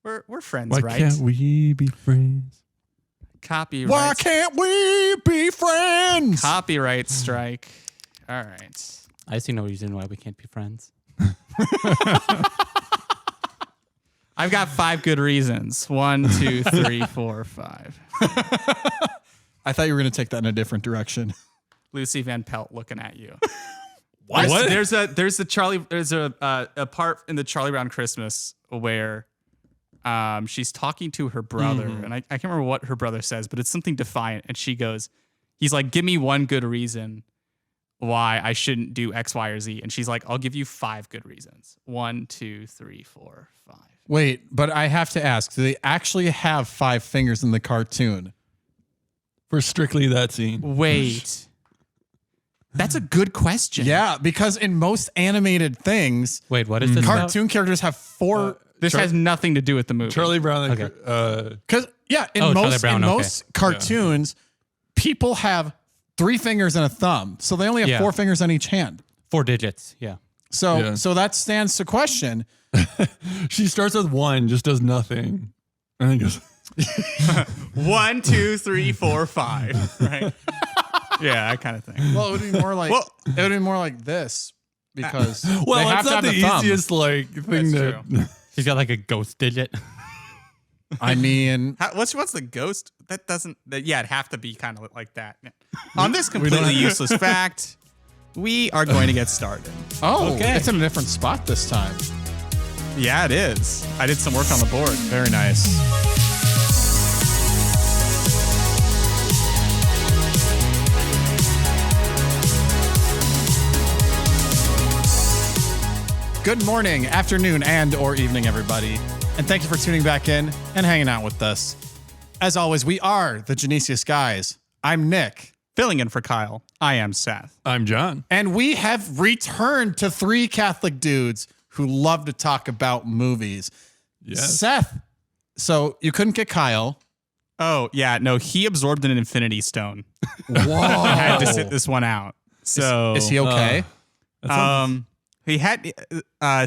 We're friends, Why right? can't we be friends? Copyright. Why can't we be friends? Copyright strike. All right. I see no reason why we can't be friends. I've got 5 good reasons. 1, 2, 3, 4, 5. I thought you were going to take that in a different direction. Lucy Van Pelt looking at you. What? There's a part in the Charlie Brown Christmas where she's talking to her brother, and I can't remember what her brother says, but it's something defiant, and he's like, give me one good reason why I shouldn't do X, Y, or Z, and she's like, I'll give you 5 good reasons. 1, 2, 3, 4, 5. Wait, but I have to ask, do they actually have 5 fingers in the cartoon? For strictly that scene. Wait. That's a good question. Yeah, because in most animated things, Wait, what is this about? cartoon characters have 4... This has nothing to do with the movie. Charlie Brown. Okay. Because, in most cartoons, people have 3 fingers and a thumb. So they only have 4 fingers on each hand. 4 digits, yeah. So that stands to question. She starts with 1, just does nothing. And then goes... 1, 2, 3, 4, 5. Right? Yeah, that kind of thing. Well, it would be more like this because well, they have it's to not have the thumb. easiest thing That's to. She's got like a ghost digit. I mean, What's the ghost? That doesn't. It'd have to be kind of like that. On this completely useless fact, we are going to get started. It's in a different spot this time. Yeah, it is. I did some work on the board. Very nice. Good morning, afternoon, and or evening, everybody. And thank you for tuning back in and hanging out with us. As always, we are the Genesius guys. I'm Nick. Filling in for Kyle, I am Seth. I'm John. And we have returned to 3 Catholic dudes who love to talk about movies. Yes. Seth, so you couldn't get Kyle. Oh, yeah. No, he absorbed an infinity stone. Whoa. I had to sit this one out. So Is he okay? He had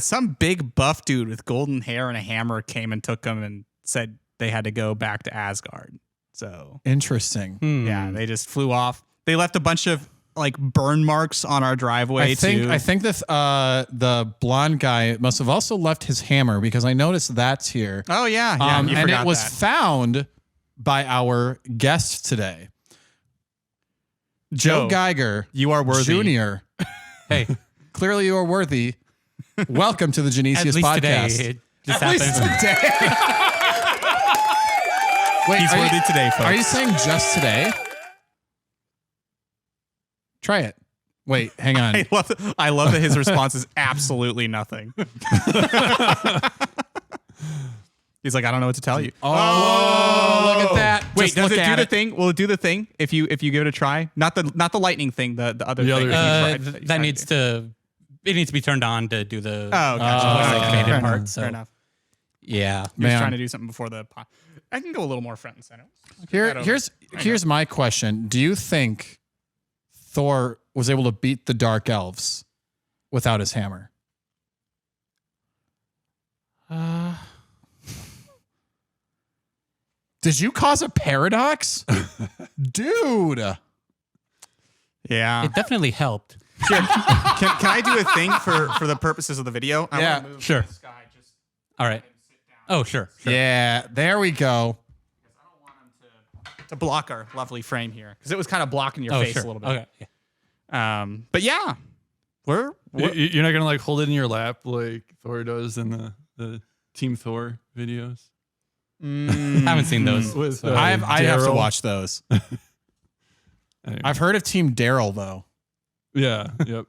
some big buff dude with golden hair and a hammer came and took him and said they had to go back to Asgard. So Interesting. yeah, they just flew off. They left a bunch of like burn marks on our driveway too. I think this the blonde guy must have also left his hammer because I noticed that's here. Oh yeah, you and forgot it was that. found by our guest today, Joe Geiger. You are worthy. Junior. Hey, Clearly, you are worthy. Welcome to the at Genesius least Podcast. today, it just At least happened. today. Wait, He's worthy today, folks. Are you saying just today? Try it. Wait, hang on. I love that his response is absolutely nothing. He's like, I don't know what to tell you. Oh, look at that. Wait, Just does look it at do the thing? Will it do the thing if you give it a try? Not the lightning thing, the other The thing. other that you That tried needs to be turned on to do the Oh, gotcha. like Okay. faded Fair part. enough. So Fair enough. yeah, You're Man. trying to do something before the pod. I can go a little more front and center. Here's my question. Do you think Thor was able to beat the Dark Elves without his hammer? Did you cause a paradox? Dude. Yeah. it definitely helped. Can I do a thing for the purposes of the video? I Yeah, wanna move sure. This guy just All right. Oh, sure. Yeah, there we go. because I don't want him to block our lovely frame here because it was kind of blocking your Oh, face sure. a little bit. Okay. Yeah. But yeah, we're You're not gonna like hold it in your lap like Thor does in the Team Thor videos. I haven't seen those. With, I'd have to Daryl. watch those. Anyway. I've heard of Team Daryl, though. Yeah. Yep.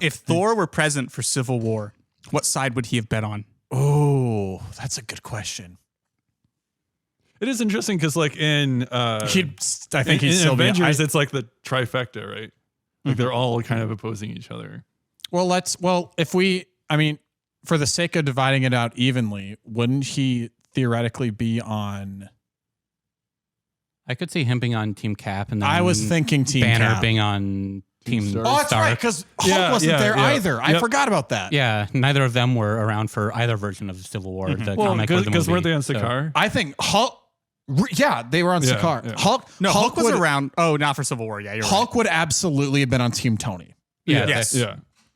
if Thor were present for Civil War, what side would he have bet on? Oh, that's a good question. It is interesting because like in I think in he'd still be. Avengers, it's like the trifecta, right? Like they're all kind of opposing each other. For the sake of dividing it out evenly, wouldn't he theoretically be on? I could see him being on Team Cap, and then I was thinking Team Banner Cap. being on Team Stark. Oh, that's Stark. right, because Hulk wasn't there either. I forgot about that. Yeah, neither of them were around for either version of Civil War, the comic or the movie. Because weren't they on So- Sakaar? I think Hulk. Yeah, they were on Yeah, Sakaar. yeah. Hulk was would, around. Oh, not for Civil War. Yeah, you're Hulk would absolutely have been on Team Tony. Yeah, Yes. Yeah.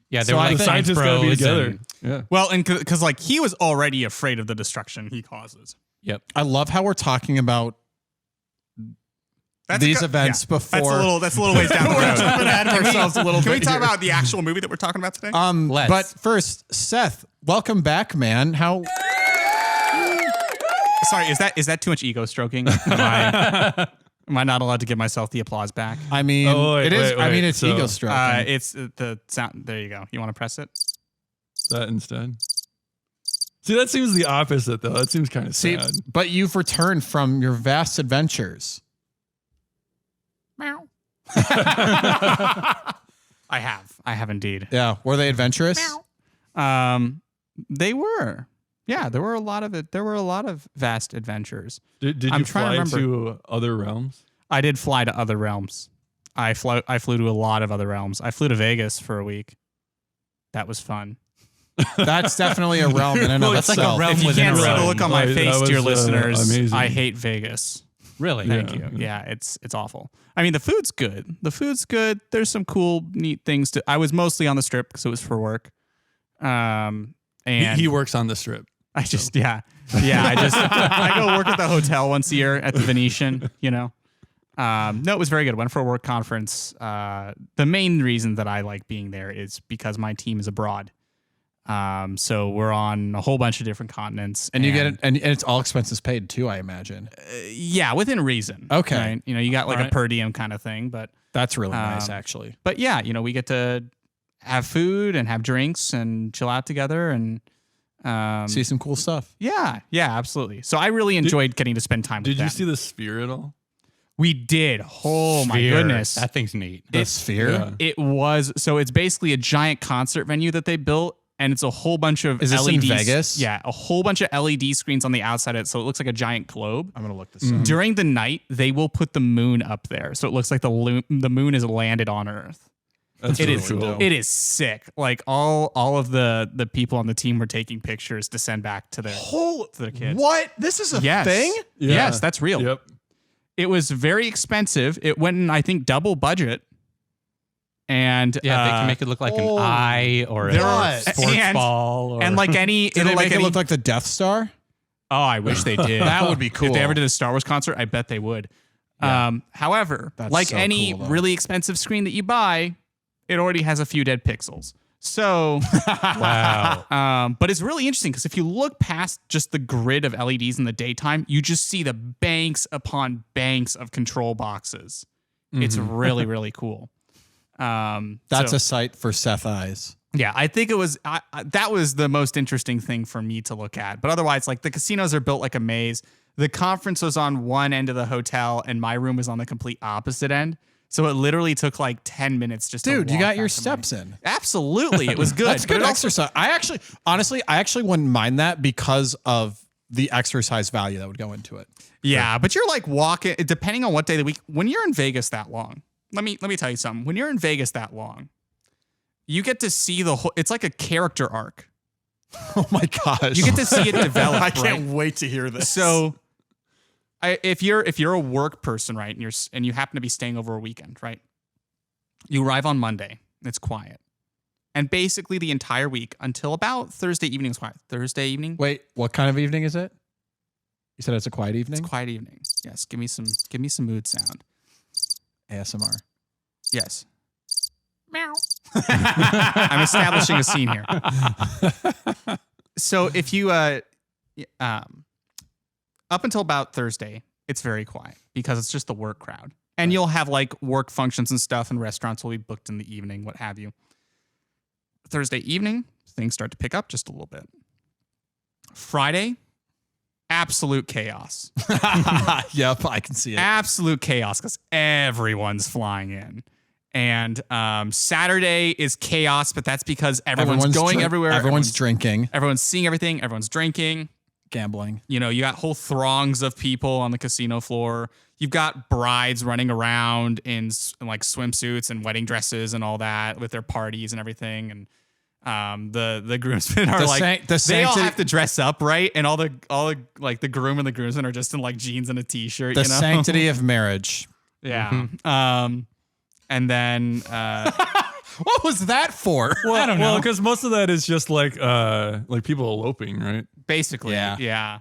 yeah, they So were I like think- science Scientists gotta be bros together. and- Yeah. right. Well, and because like he was already afraid of the destruction he causes. Yep. I love how we're talking about these events before. That's a little ways down the road. jumping ahead of ourselves a little Can we bit talk here. about the actual movie that we're talking about today? Let's. But first, Seth, welcome back, man. How? Sorry, is that too much ego stroking? Am I not allowed to give myself the applause back? I mean, Oh, wait, it is. wait, I mean, wait. it's So- ego stroking. It's the sound. There you go. You want to press it? That instead. See, that seems the opposite, though. That seems kind of See, sad. but you've returned from your vast adventures. Meow. I have indeed. Yeah, were they adventurous? They were. Yeah, there were a lot of it. There were a lot of vast adventures. Did you I'm trying fly to to other realms? I did fly to other realms. I flew to a lot of other realms. I flew to Vegas for a week. That was fun. That's definitely a realm in and of That's like a itself. realm If you within can't a see the realm. look on my That face, was, dear listeners, amazing. I hate Vegas. Really? Thank Yeah. you. Yeah, it's awful. I mean, the food's good. There's some cool, neat things to. I was mostly on the Strip because it was for work. And He works on the Strip. I just I go work at the hotel once a year at the Venetian. You know. No, it was very good. Went for a work conference. The main reason that I like being there is because my team is abroad. So we're on a whole bunch of different continents, And you get it, and it's all expenses paid too, I imagine. yeah, within reason. Okay. Right? You know, you got like All a right. per diem kind of thing, but That's really nice, actually. but yeah, you know, we get to have food and have drinks and chill out together and See some cool stuff. yeah, absolutely. So I really enjoyed getting to spend time with Did you them. see the sphere at all? We did. Oh my Sphere. goodness. That thing's neat. The sphere. Yeah. It was so it's basically a giant concert venue that they built, and it's a whole bunch of Is this in LEDs. Vegas? Yeah, a whole bunch of LED screens on the outside of it, so it looks like a giant globe. I'm gonna look this up. During the night, they will put the moon up there, so it looks like the moon is landed on Earth. That's It really is cool. it is sick. Like all of the people on the team were taking pictures to send back to their kids. What? This is a Yes. thing? Yeah. Yes, that's real. Yep. It was very expensive. It went in, I think, double budget. And Yeah, they can make it look like an oh, eye or there a are- sports and- ball. Or, and like any, Did they make it any- look like the Death Star? Oh, I wish they did. That would be cool. If they ever did a Star Wars concert, I bet they would. However, That's like so any cool, though. really expensive screen that you buy, it already has a few dead pixels. So, wow. but it's really interesting because if you look past just the grid of LEDs in the daytime, you just see the banks upon banks of control boxes. It's really, really cool. That's So- a sight for Seth eyes. Yeah, I think it was that was the most interesting thing for me to look at. But otherwise, like the casinos are built like a maze. The conference was on one end of the hotel, and my room was on the complete opposite end. So it literally took like 10 minutes just to Dude, you walk got back your to my- steps in. Absolutely, it was good. That's But good it also- exercise. I actually wouldn't mind that because of the exercise value that would go into it. Yeah, but you're like walking, depending on what day of the week. When you're in Vegas that long, let me tell you something. When you're in Vegas that long, you get to see the whole. It's like a character arc. Oh my gosh. You get to see it develop. I can't right? wait to hear this. So, if you're a work person, right, and you happen to be staying over a weekend, right, you arrive on Monday. It's quiet, and basically the entire week until about Thursday evening is quiet. Thursday evening, Wait, what kind of evening is it? You said it's a quiet evening? it's quiet evening. Yes, give me some mood sound. ASMR. Yes. Meow. I'm establishing a scene here. So if you up until about Thursday, it's very quiet because it's just the work crowd. And you'll have like work functions and stuff, and restaurants will be booked in the evening, what have you. Thursday evening, things start to pick up just a little bit. Friday, absolute chaos. Yep, I can see it. Absolute chaos because everyone's flying in. And Saturday is chaos, but that's because everyone's going everywhere. Everyone's drinking. Everyone's seeing everything. Everyone's drinking. gambling. You know, you got whole throngs of people on the casino floor. You've got brides running around in like swimsuits and wedding dresses and all that with their parties and everything. And the groomsmen are they all have to dress up, right? And all the like the groom and the groomsmen are just in like jeans and a t-shirt. The you know? sanctity of marriage. Yeah. Mm-hmm. And then What was that for? Well, I don't know. because most of that is just like people eloping, right? basically, yeah.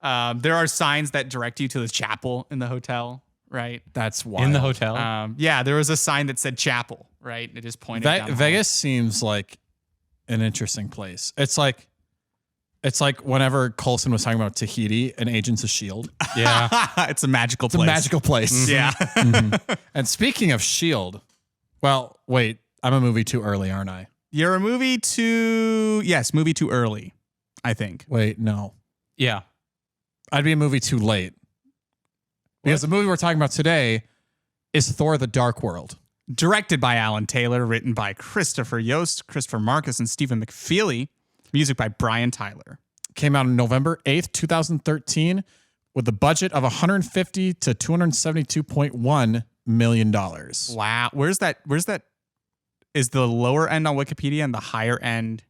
There are signs that direct you to the chapel in the hotel, right? That's wild. In the hotel? Yeah, there was a sign that said chapel, right? It just pointed down the Vegas seems like an interesting place. It's like whenever Coulson was talking about Tahiti and Agents of S.H.I.E.L.D. Yeah. It's a magical It's place. a magical place. Yeah. And speaking of S.H.I.E.L.D., well, wait, I'm a movie too early, aren't I? You're a movie too early, I think. Wait, no. Yeah. I'd be a movie too late. Because the movie we're talking about today is Thor: The Dark World. Directed by Alan Taylor, written by Christopher Yost, Christopher Marcus, and Stephen McFeely. Music by Brian Tyler. Came out on November 8th, 2013, with a budget of $150 to $272.1 million. Wow. Where's that? Is the lower end on Wikipedia and the higher end?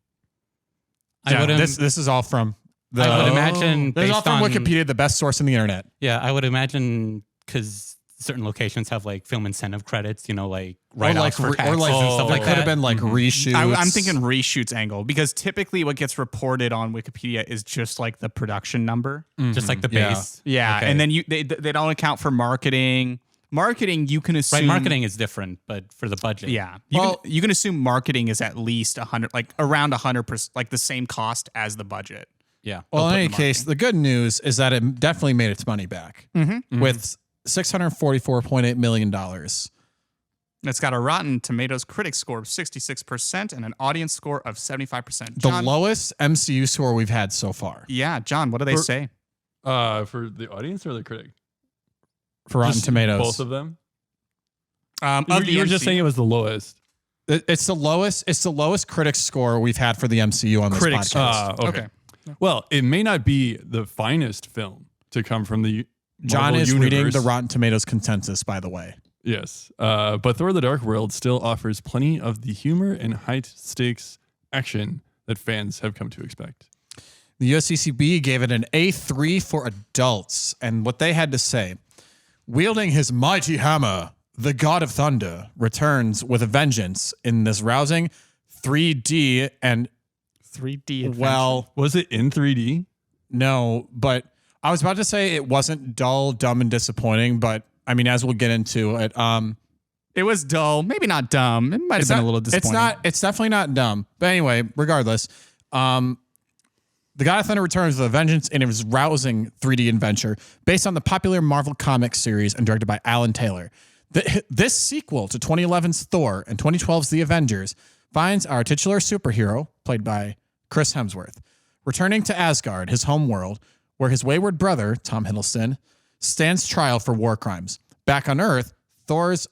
This is all from the. I would imagine This is all based from on Wikipedia, the best source on the internet. Yeah, I would imagine because certain locations have like film incentive credits, you know, like write-offs for taxes and stuff like It could have that. been like reshoots. I'm thinking reshoots angle because typically what gets reported on Wikipedia is just like the production number. Just like the Yeah. base. Yeah, Okay. and then they don't account for marketing. Marketing, you can assume. Right, marketing is different, but for the budget. Yeah, Well- you can assume marketing is at least 100, like around 100%, like the same cost as the budget. Yeah. Well, in put any the case, the good news is that it definitely made its money back with $644.8 million. It's got a Rotten Tomatoes critic score of 66% and an audience score of 75%. The John, lowest MCU score we've had so far yeah, John, what do they say? For the audience or the critic? for Rotten Just Tomatoes. Both of them. You You were just saying it was the lowest. It's the lowest. It's the lowest critic score we've had for the MCU on this Critics. podcast. Okay. Well, it may not be the finest film to come from the John Marvel is reading universe. the Rotten Tomatoes consensus, by the way. Yes, but Thor: The Dark World still offers plenty of the humor and high-stakes action that fans have come to expect. The USCCB gave it an A3 for adults, and what they had to say: wielding his mighty hammer, the God of Thunder returns with a vengeance in this rousing 3D and 3D adventure. well, Was it in 3D? no, but I was about to say it wasn't dull, dumb, and disappointing, but I mean, as we'll get into it, It was dull, maybe not dumb. It might have been a little disappointing. It's definitely not dumb. But anyway, regardless, the God of Thunder returns with a vengeance in his rousing 3D adventure based on the popular Marvel Comics series and directed by Alan Taylor. This sequel to 2011's Thor and 2012's The Avengers finds our titular superhero, played by Chris Hemsworth, returning to Asgard, his home world, where his wayward brother, Tom Hiddleston, stands trial for war crimes. Back on Earth, Thor's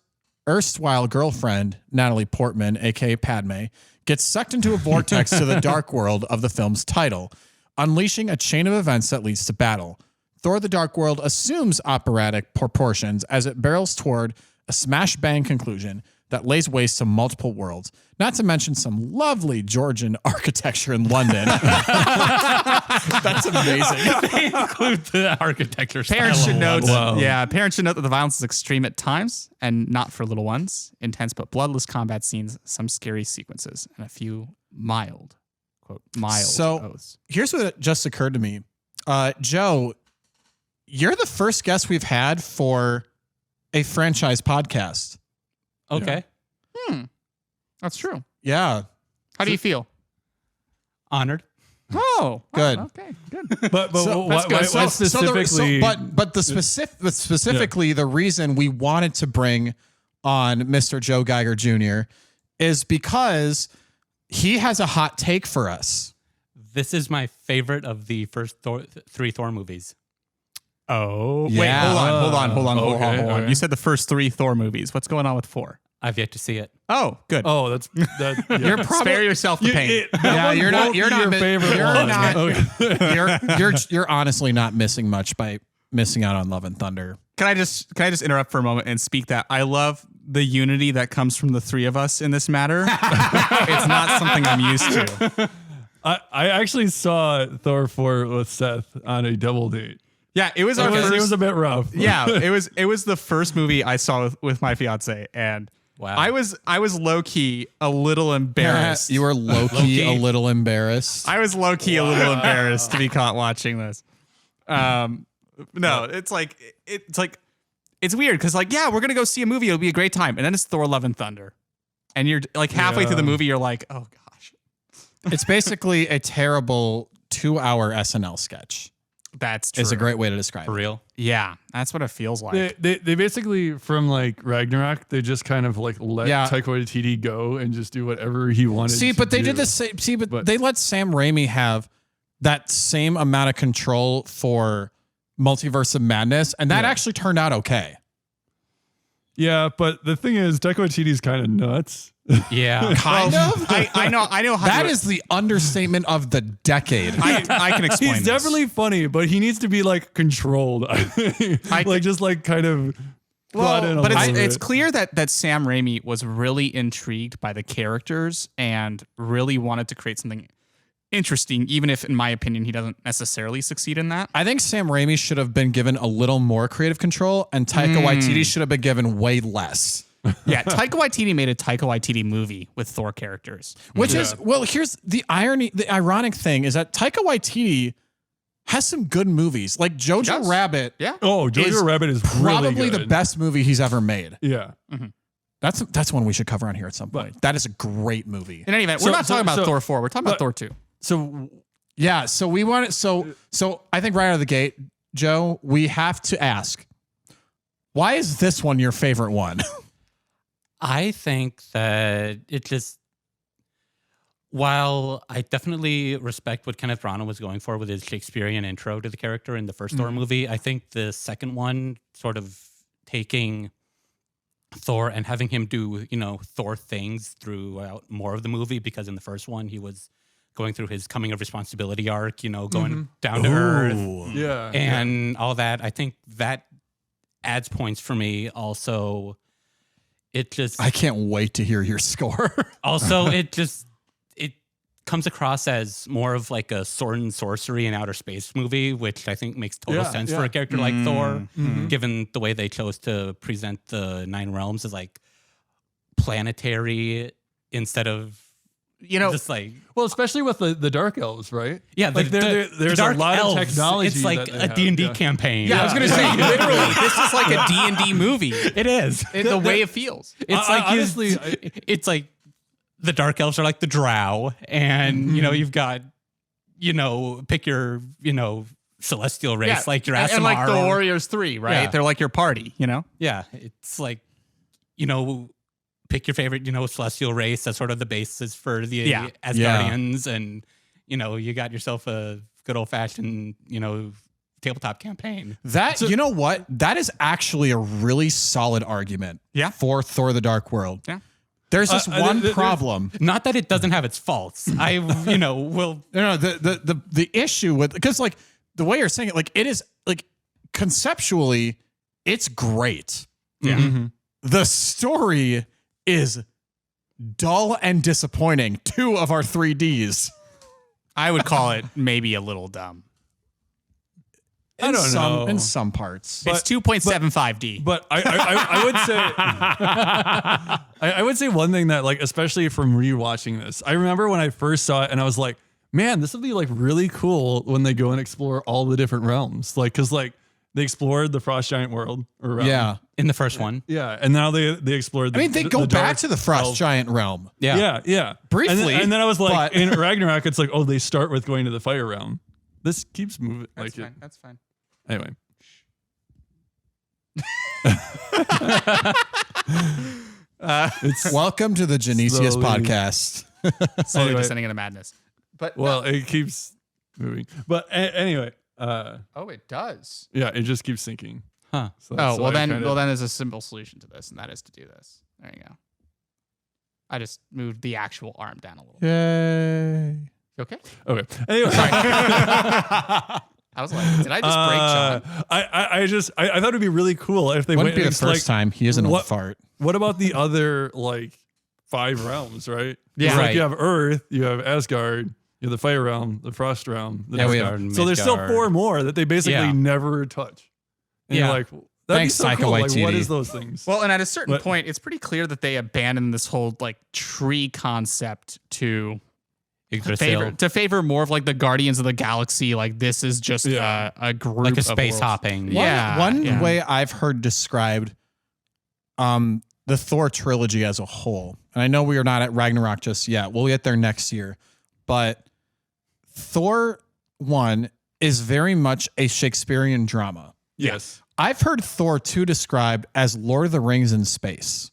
erstwhile girlfriend, Natalie Portman, aka Padme, gets sucked into a vortex to the dark world of the film's title, unleashing a chain of events that leads to battle. Thor: The Dark World assumes operatic proportions as it barrels toward a smash-bang conclusion that lays waste to multiple worlds, not to mention some lovely Georgian architecture in London. That's amazing. They include the architecture style. Parents should note, Wow. parents should note that the violence is extreme at times and not for little ones. Intense but bloodless combat scenes, some scary sequences, and a few mild So- oaths. Here's what just occurred to me. Joe, you're the first guest we've had for a franchise podcast. Okay. That's true. Yeah. How do you feel? Honored. Oh, Good. Okay, good. But So- what, good. what specifically? Specifically, the reason we wanted to bring on Mr. Joe Geiger Jr. is because he has a hot take for us. This is my favorite of the first three Thor movies. Oh, Yeah. wait, hold on. Okay. You said the first three Thor movies. What's going on with 4? I've yet to see it. Oh, good. Oh, that. Yeah. You're probably Spare yourself the pain. you're not your favorite you're one. not Okay. you're honestly not missing much by missing out on Love and Thunder. Can I just interrupt for a moment and speak that I love the unity that comes from the three of us in this matter. It's not something I'm used to. I actually saw Thor 4 with Seth on a double date. Yeah, it was our It first. was a bit rough. Yeah, it was the first movie I saw with my fiance, and Wow. I was low key a little embarrassed. You were low-key a Low-key. little embarrassed. I was low key a little embarrassed to be caught watching this. No, it's like it's weird because like yeah, we're gonna go see a movie. It'll be a great time, and then it's Thor: Love and Thunder, and you're like halfway through the movie, you're like, oh gosh, It's basically a terrible 2-hour SNL sketch. that's true. Is a great way to describe For it. real? Yeah, that's what it feels like. They basically from like Ragnarok, they just kind of like let Yeah. Taika Waititi go and just do whatever he wanted. See, to but they do. did the same. See, but But- they let Sam Raimi have that same amount of control for Multiverse of Madness, and that Yeah. actually turned out okay. Yeah, but the thing is, Taika Waititi's kind of nuts. Yeah. Kind of. I know how That to, is the understatement of the decade. I can explain. He's this. definitely funny, but he needs to be like controlled. Like just like kind of. brought in a but little it's bit. clear that Sam Raimi was really intrigued by the characters and really wanted to create something interesting, even if, in my opinion, he doesn't necessarily succeed in that. I think Sam Raimi should have been given a little more creative control, and Taika Waititi should have been given way less. Yeah, Taika Waititi made a Taika Waititi movie with Thor characters. Which is, well, here's the irony. The ironic thing is that Taika Waititi has some good movies. Like Jojo does. Rabbit Yeah. Oh, Jojo is Rabbit is probably really the good. best movie he's ever made. Yeah. That's one we should cover on here at some point. That is a great movie. In any event, we're So- not talking about so- Thor 4. We're talking about Thor 2. So Yeah, so we want it. So I think right out of the gate, Joe, we have to ask, why is this one your favorite one? I think that it just, while I definitely respect what Kenneth Branagh was going for with his Shakespearean intro to the character in the first Thor movie, I think the second one sort of taking Thor and having him do, Thor things throughout more of the movie, because in the first one he was going through his coming of responsibility arc, going down to earth yeah. and all that. I think that adds points for me. Also, it just I can't wait to hear your score. it comes across as more of like a sword and sorcery and outer space movie, which I think makes total Yeah, sense yeah. for a character like Thor, given the way they chose to present the Nine Realms as like planetary instead of just like Well, especially with the Dark Elves, right? yeah, Like there's Dark a lot Elves, of technology. It's like that they a have, D&D yeah. campaign. Yeah, I was going to say, literally, this is like a D&D movie. It is. The way it feels. It's I- like honestly, it's like the Dark Elves are like the Drow, and you've got pick your celestial race like your and like the Aasimar or- Warriors 3, right? Yeah. They're like your party, Yeah, it's like pick your favorite celestial race. That's sort of the basis for the Yeah. Asgardians, and you got yourself a good old fashioned tabletop campaign. That you know what? That is actually a really solid argument. Yeah. For Thor: The Dark World. Yeah. There's this one there's- problem. Not that it doesn't have its faults. I will. No, the issue with, because like the way you're saying it, like it is like conceptually, it's great. Yeah. The story is dull and disappointing. 2 of our 3Ds. I would call it maybe a little dumb. I don't know. In some parts. It's 2.75D. But I would say I would say one thing that, like, especially from rewatching this, I remember when I first saw it and I was like, man, this would be like really cool when they go and explore all the different realms. Like, cause like they explored the Frost Giant world or realm. Yeah. In the first one. Yeah. And now they explored I mean, they go the back dark to the Frost elf- Giant realm. Yeah. Yeah. Briefly, And then I was like, but- in Ragnarok, it's like, oh, they start with going to the fire realm. This keeps moving. That's like fine. That's fine. Anyway. It's Welcome to the Genesius Slowly. Podcast. Slowly Anyway. descending into madness. But well, it keeps moving. But anyway, oh, it does. yeah, it just keeps sinking. Huh. So, Oh, so well I then, kinda- there's a simple solution to this, and that is to do this. There you go. I just moved the actual arm down a little. Yay. You okay? Okay. Anyway, I was like, did I just break John? I thought it'd be really cool if they Wouldn't went be the and it's first time. He isn't a what- fart. What about the other like 5 realms, right? Yeah. It's like Right. you have Earth, you have Asgard, you have the Fire realm, the Frost realm, the Yeah, we Asgard. have So there's still Midgard. 4 more that they basically Yeah. never touch. And Yeah. you're like, that'd Thanks, be so Taika cool. Like, what Waititi. is those things? Well, and at a certain But- point, it's pretty clear that they abandoned this whole like tree concept to Yggdrasil. favor more of like the Guardians of the Galaxy. Like this is just Yeah. a group Like a of space worlds. hopping. Yeah. One way I've heard described the Thor trilogy as a whole, and I know we are not at Ragnarok just yet. We'll get there next year. But Thor 1 is very much a Shakespearean drama. Yes. I've heard Thor 2 described as Lord of the Rings in space.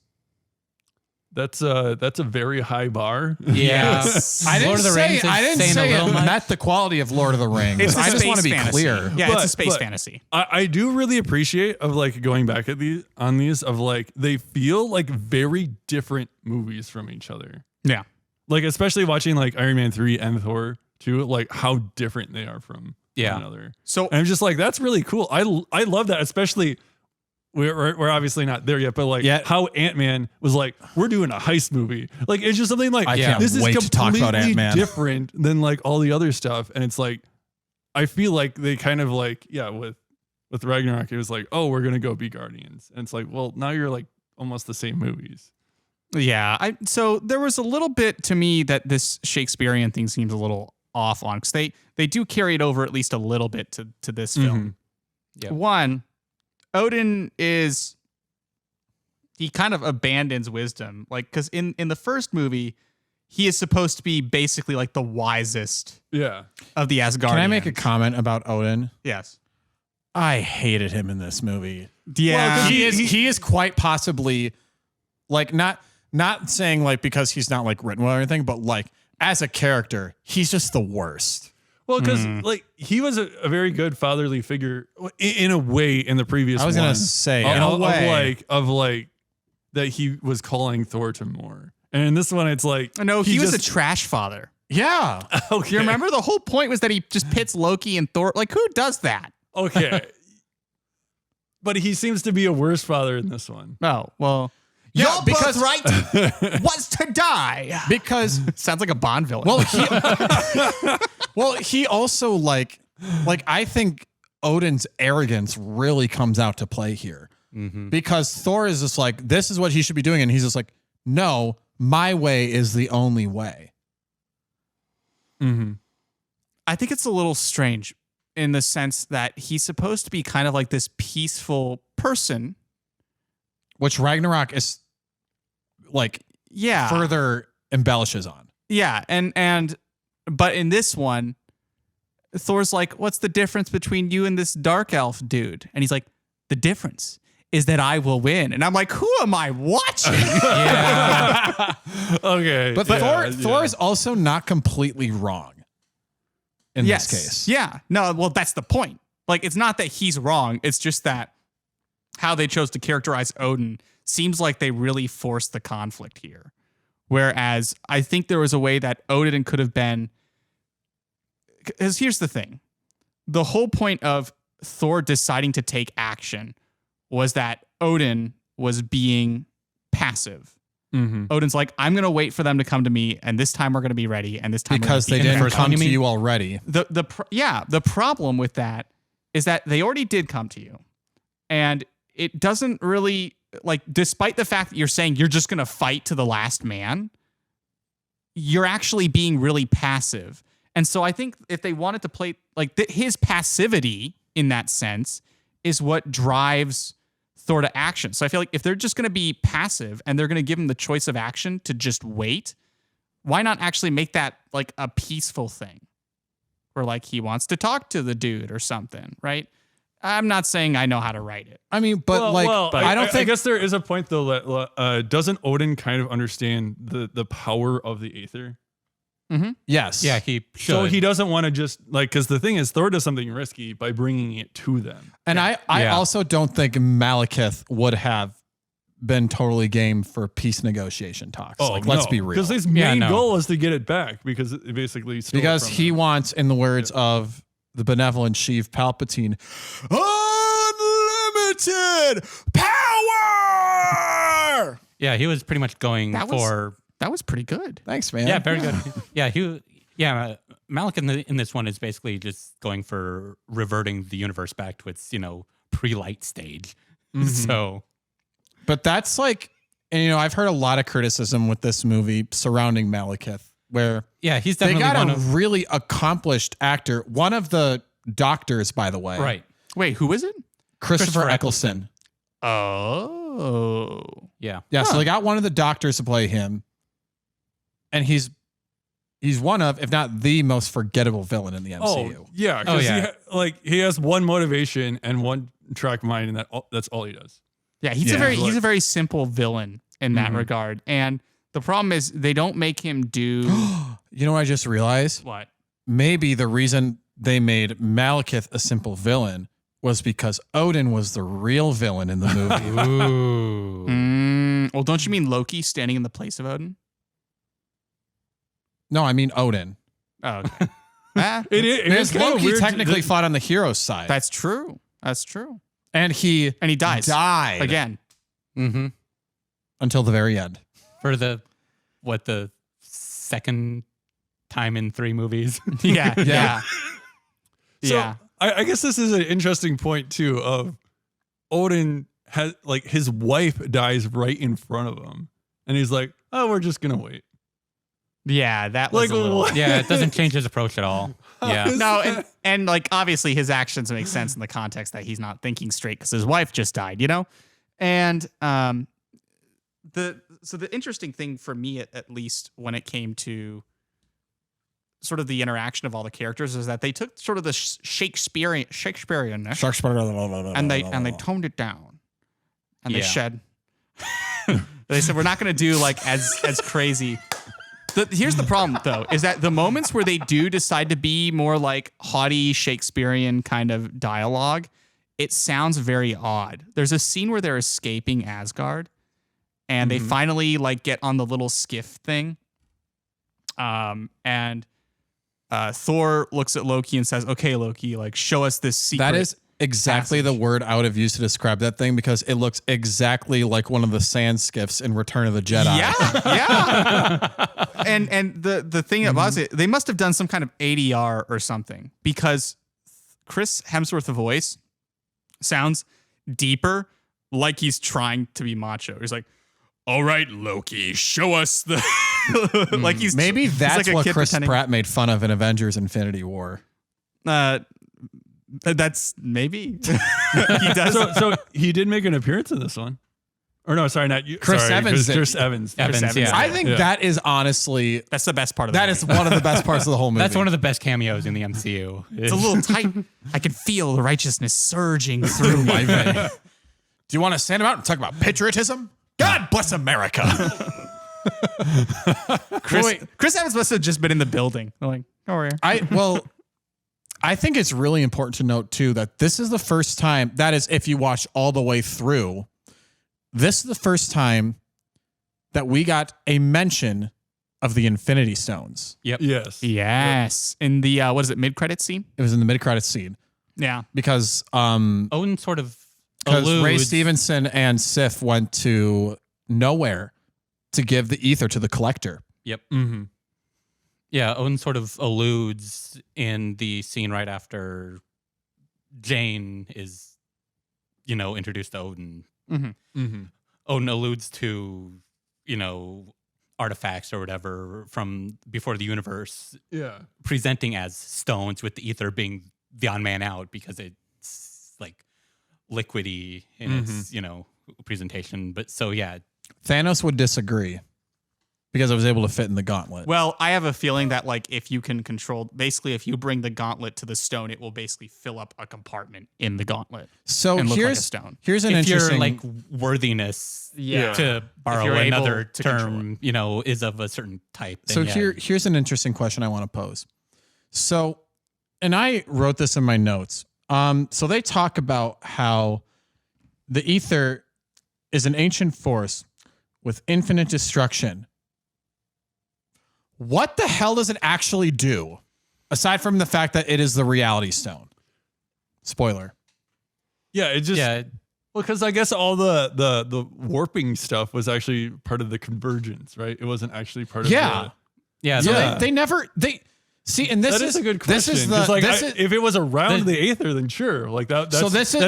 That's a very high bar. Yes. I didn't Lord of the say, Rings is I didn't saying a say little it much. met the quality of Lord of the Rings. It's a I just want to space be fantasy. clear. Yeah, it's a But- space but- fantasy. I do really appreciate of like going back at these of like they feel like very different movies from each other. Yeah. Like especially watching like Iron Man 3 and Thor 2, like how different they are from Yeah. one another. So And I'm just like, that's really cool. I love that, especially we're obviously not there yet, but like Yeah. how Ant-Man was like, we're doing a heist movie. Like it's just something like I can't this is wait to talk completely about Ant-Man. different than like all the other stuff. And it's like I feel like they kind of like, yeah, with Ragnarok, it was like, oh, we're gonna go be Guardians. And it's like, well, now you're like almost the same movies. yeah, so there was a little bit to me that this Shakespearean thing seems a little off on because they do carry it over at least a little bit to this film. Yeah. One, Odin he kind of abandons wisdom, like because in the first movie, he is supposed to be basically like the wisest Yeah. of the Asgardians. Can I make a comment about Odin? Yes. I hated him in this movie. Yeah. Well, He is quite possibly like not saying like because he's not like written well or anything, but like as a character, he's just the worst. Well, because like he was a very good fatherly figure in a way in the previous. I was gonna one. say Of- in a of way, like that he was calling Thor to more, and in this one it's like No, he was a just- trash father. yeah. okay. You remember the whole point was that he just pits Loki and Thor. Like, who does that? Okay, but he seems to be a worse father in this one. Oh, well. Yeah, Your because- birthright was to die. Because Sounds like a Bond villain. well, he also like I think Odin's arrogance really comes out to play here because Thor is just like, this is what he should be doing, and he's just like, no, my way is the only way. Mm-hmm. I think it's a little strange in the sense that he's supposed to be kind of like this peaceful person. Which Ragnarok is like Yeah. further embellishes on. Yeah. But in this one, Thor's like, what's the difference between you and this dark elf dude? And he's like, the difference is that I will win. And I'm like, who am I watching? Okay, But Thor is also not completely wrong in Yes. this case. Yeah. No, well, that's the point. Like, it's not that he's wrong. It's just that how they chose to characterize Odin seems like they really forced the conflict here. Whereas I think there was a way that Odin could have been. Because here's the thing: the whole point of Thor deciding to take action was that Odin was being passive. Odin's like, I'm going to wait for them to come to me, and this time we're going to be ready, and this time Because they we're gonna be didn't come to you already. the problem with that is that they already did come to you, and it doesn't really like. Despite the fact that you're saying you're just going to fight to the last man, you're actually being really passive. And so I think if they wanted to play like his passivity in that sense is what drives Thor to action. So I feel like if they're just going to be passive and they're going to give him the choice of action to just wait, why not actually make that like a peaceful thing? Or like he wants to talk to the dude or something, right? I'm not saying I know how to write it. I mean, but I don't think I guess there is a point though that doesn't Odin kind of understand the power of the Aether? yes. Yeah, he should. So he doesn't want to just like, because the thing is, Thor does something risky by bringing it to them. And I Yeah. also don't think Malekith would have been totally game for peace negotiation talks. Let's be real. Because his main goal is to get it back because it basically stole it from he him. wants, in the words of the benevolent Sheev Palpatine, unlimited power. Yeah, he was pretty much going That was pretty good. Thanks, man. Yeah, very good. Malik in this one is basically just going for reverting the universe back to its, pre-light stage. So, but that's like, and I've heard a lot of criticism with this movie surrounding Malekith, where he's they definitely got a really accomplished actor. One of the doctors, by the way, right. Wait, who is it? Christopher Eccleston. Oh, Yeah. Yeah, so they got one of the doctors to play him, and he's one of, if not the most forgettable villain in the MCU. Oh, yeah. He has one motivation and one track mind, and that's all he does. yeah. He's a very simple villain in that regard, and the problem is they don't make him do You know what I just realized? what? Maybe the reason they made Malekith a simple villain was because Odin was the real villain in the movie. Ooh. Well, don't you mean Loki standing in the place of Odin? No, I mean Odin. Oh, okay. It is kind of Loki weird. technically fought on the hero's side. That's true. That's true. And he dies died again. Mm-hmm. until the very end. For the second time in 3 movies. Yeah. Yeah. Yeah. I guess this is an interesting point too. Of Odin has his wife dies right in front of him, and he's like, "Oh, we're just gonna wait." Yeah, that was a little. what? Yeah, it doesn't change his approach at all. Yeah. No, and obviously his actions make sense in the context that he's not thinking straight because his wife just died, And the interesting thing for me at least when it came to sort of the interaction of all the characters is that they took sort of the Shakespearean-ish and they toned it down and they shed. They said we're not going to do as crazy. Here's the problem, though, is that the moments where they do decide to be more like haughty Shakespearean kind of dialogue, it sounds very odd. There's a scene where they're escaping Asgard, and they finally get on the little skiff thing, and Thor looks at Loki and says, "Okay, Loki, show us this secret." That is exactly the word I would have used to describe that thing because it looks exactly like one of the sand skiffs in Return of the Jedi. Yeah. And the thing about it, they must have done some kind of ADR or something because Chris Hemsworth's voice sounds deeper, like he's trying to be macho. He's like, "All right, Loki, show us the." Maybe that's like a what kid Chris pretending- Pratt made fun of in Avengers: Infinity War. That's maybe he does. So he did make an appearance in this one. Or no, sorry, not you. Chris sorry, Evans did. Chris Evans. Yeah. I think that is honestly That's the best part of the that movie. is one of the best parts of the whole movie. That's one of the best cameos in the MCU. It's a little tight. I can feel the righteousness surging through my veins. Do you want to stand out and talk about patriotism? God bless America. Chris Evans must have just been in the building. They're like, over here. I think it's really important to note too that this is the first time, that is if you watch all the way through, this is the first time that we got a mention of the Infinity Stones. Yep. Yes. Yes. In the, what is it, mid-credit scene? It was in the mid-credits scene Yeah. because Odin sort of Ray alludes. Stevenson and Sif went to nowhere to give the ether to the collector. Yep. Mm-hmm. Yeah, Odin sort of alludes in the scene right after Jane is, introduced to Odin. Mm-hmm. Mm-hmm. Odin alludes to, artifacts or whatever from before the universe, Yeah. presenting as stones with the ether being the odd man out because it's liquidy in its, presentation. But so, yeah. Thanos would disagree because it was able to fit in the gauntlet. Well, I have a feeling that if you can control, basically if you bring the gauntlet to the stone, it will basically fill up a compartment in the gauntlet So and look like a here's stone. here's an If interesting your worthiness, Yeah. to borrow you're able another to control term, is of a certain type. Then So yeah. here's an interesting question I want to pose. So, and I wrote this in my notes. So they talk about how the ether is an ancient force with infinite destruction. What the hell does it actually do? Aside from the fact that it is the reality stone. Spoiler. Yeah, it just well, because I guess all the warping stuff was actually part of the convergence, right? It wasn't actually part of yeah. So they never see, and this that is a good This question. is the Like, this is, if it was around the Aether, then sure. Like that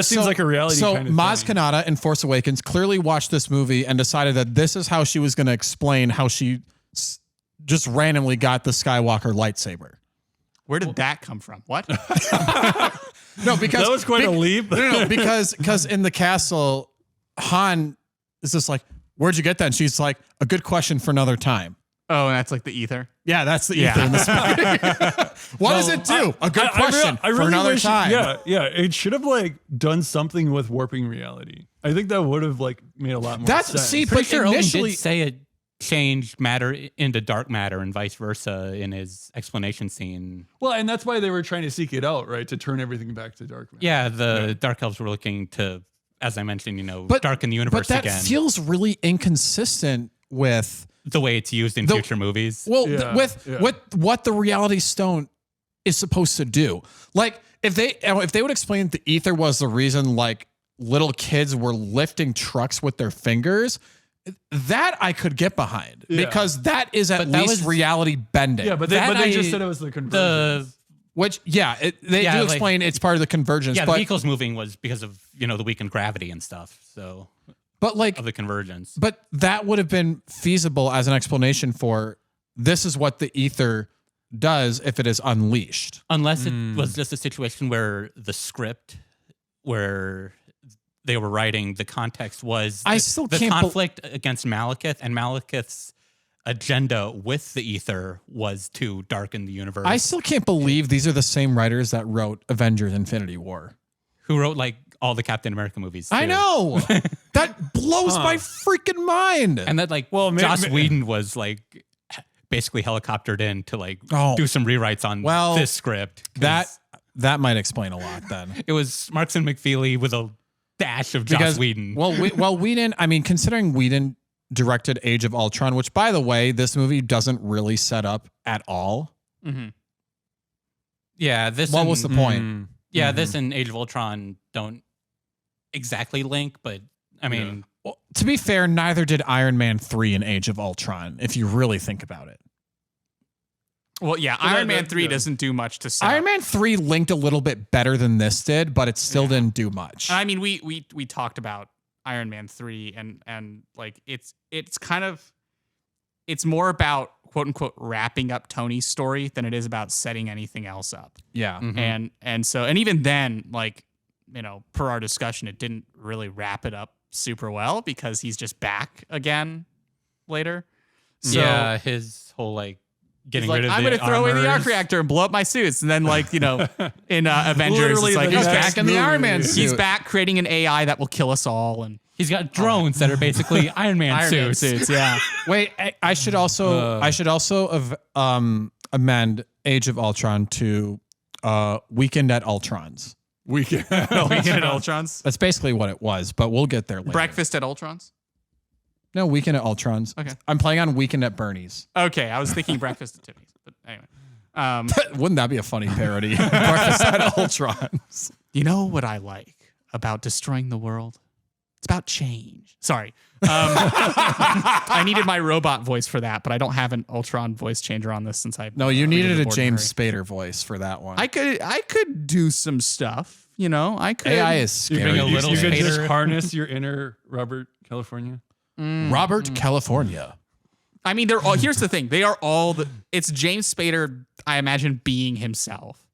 seems like a reality So kind of Maz thing. Kanata in Force Awakens clearly watched this movie and decided that this is how she was going to explain how she just randomly got the Skywalker lightsaber. Where did that come from? What? No, because that was quite a leap. No, because in the castle, Han is just like, "Where'd you get that?" And she's like, "A good question for another time." Oh, and that's like the ether. Yeah, that's the ether in this movie. What does it do? A good question I really for another wish, time. Yeah. It should have like done something with warping reality. I think that would have like made a lot more That's sense. see, Pretty but sure Owen initially, did say it changed matter into dark matter and vice versa in his explanation scene. Well, and that's why they were trying to seek it out, right? To turn everything back to dark matter. Yeah, the Dark Elves were looking to, as I mentioned, darken the universe but that again. feels really inconsistent with The way it's used in future movies. Well, Yeah, with yeah. what the reality stone is supposed to do. Like if they would explain that the ether was the reason like little kids were lifting trucks with their fingers, that I could get behind because that is at But that least was- reality bending. Yeah, but they just said it was the convergence. Which they do explain it's part of the convergence. the but vehicles moving was because of the weakened gravity and stuff. So but like of the convergence. but that would have been feasible as an explanation for this is what the ether does if it is unleashed. Unless it was just a situation where the script, where they were writing, the context was I still the can't conflict against Malekith, and Malekith's agenda with the ether was to darken the universe. I still can't believe these are the same writers that wrote Avengers Infinity War. Who wrote like all the Captain America movies. I too. know. That blows my freaking mind. And that like Joss Whedon was like basically helicoptered in to like do some rewrites on this script. That might explain a lot then. It was Marks and McFeely with a dash of Joss Whedon. Well, Whedon, I mean, considering Whedon directed Age of Ultron, which by the way, this movie doesn't really set up at all. Mm-hmm. Yeah, this. What was the point? Yeah, this and Age of Ultron don't exactly link, but I mean, Well, to be fair, neither did Iron Man 3 and Age of Ultron, if you really think about it. Well, yeah, Iron Man 3 doesn't do much to set Iron up. Man 3 linked a little bit better than this did, but it still didn't do much. I mean, we talked about Iron Man 3 and like it's kind of it's more about quote unquote wrapping up Tony's story than it is about setting anything else up. Yeah. And even then, like, per our discussion, it didn't really wrap it up super well because he's just back again later. So yeah, his whole like getting he's like, rid of I'm the going to throw away the arc armors. reactor and blow up my suits. And then like, in Avengers, Literally it's like the he's next back in the Iron Man movie. suit. He's back creating an AI that will kill us all. And He's got drones that are basically Iron Man Iron Man suits. suits, yeah. Wait, I should also amend Age of Ultron to Weekend at Ultron's. Weekend. Weekend at Ultron's. That's basically what it was, but we'll get there later. Breakfast at Ultron's. No, Weekend at Ultron's. Okay. I'm playing on Weekend at Bernie's. Okay, I was thinking Breakfast at Tiffany's, but anyway. Wouldn't that be a funny parody? Breakfast at Ultron's. You know what I like about destroying the world? It's about change. Sorry. I needed my robot voice for that, but I don't have an Ultron voice changer on this since I No, you needed the a board James memory. Spader voice for that one. I could do some stuff, I could. AI is You scary. could, a little you could just Spader. harness your inner Robert California. Robert California. I mean, they're all. Here's the thing: they are all. It's James Spader. I imagine being himself,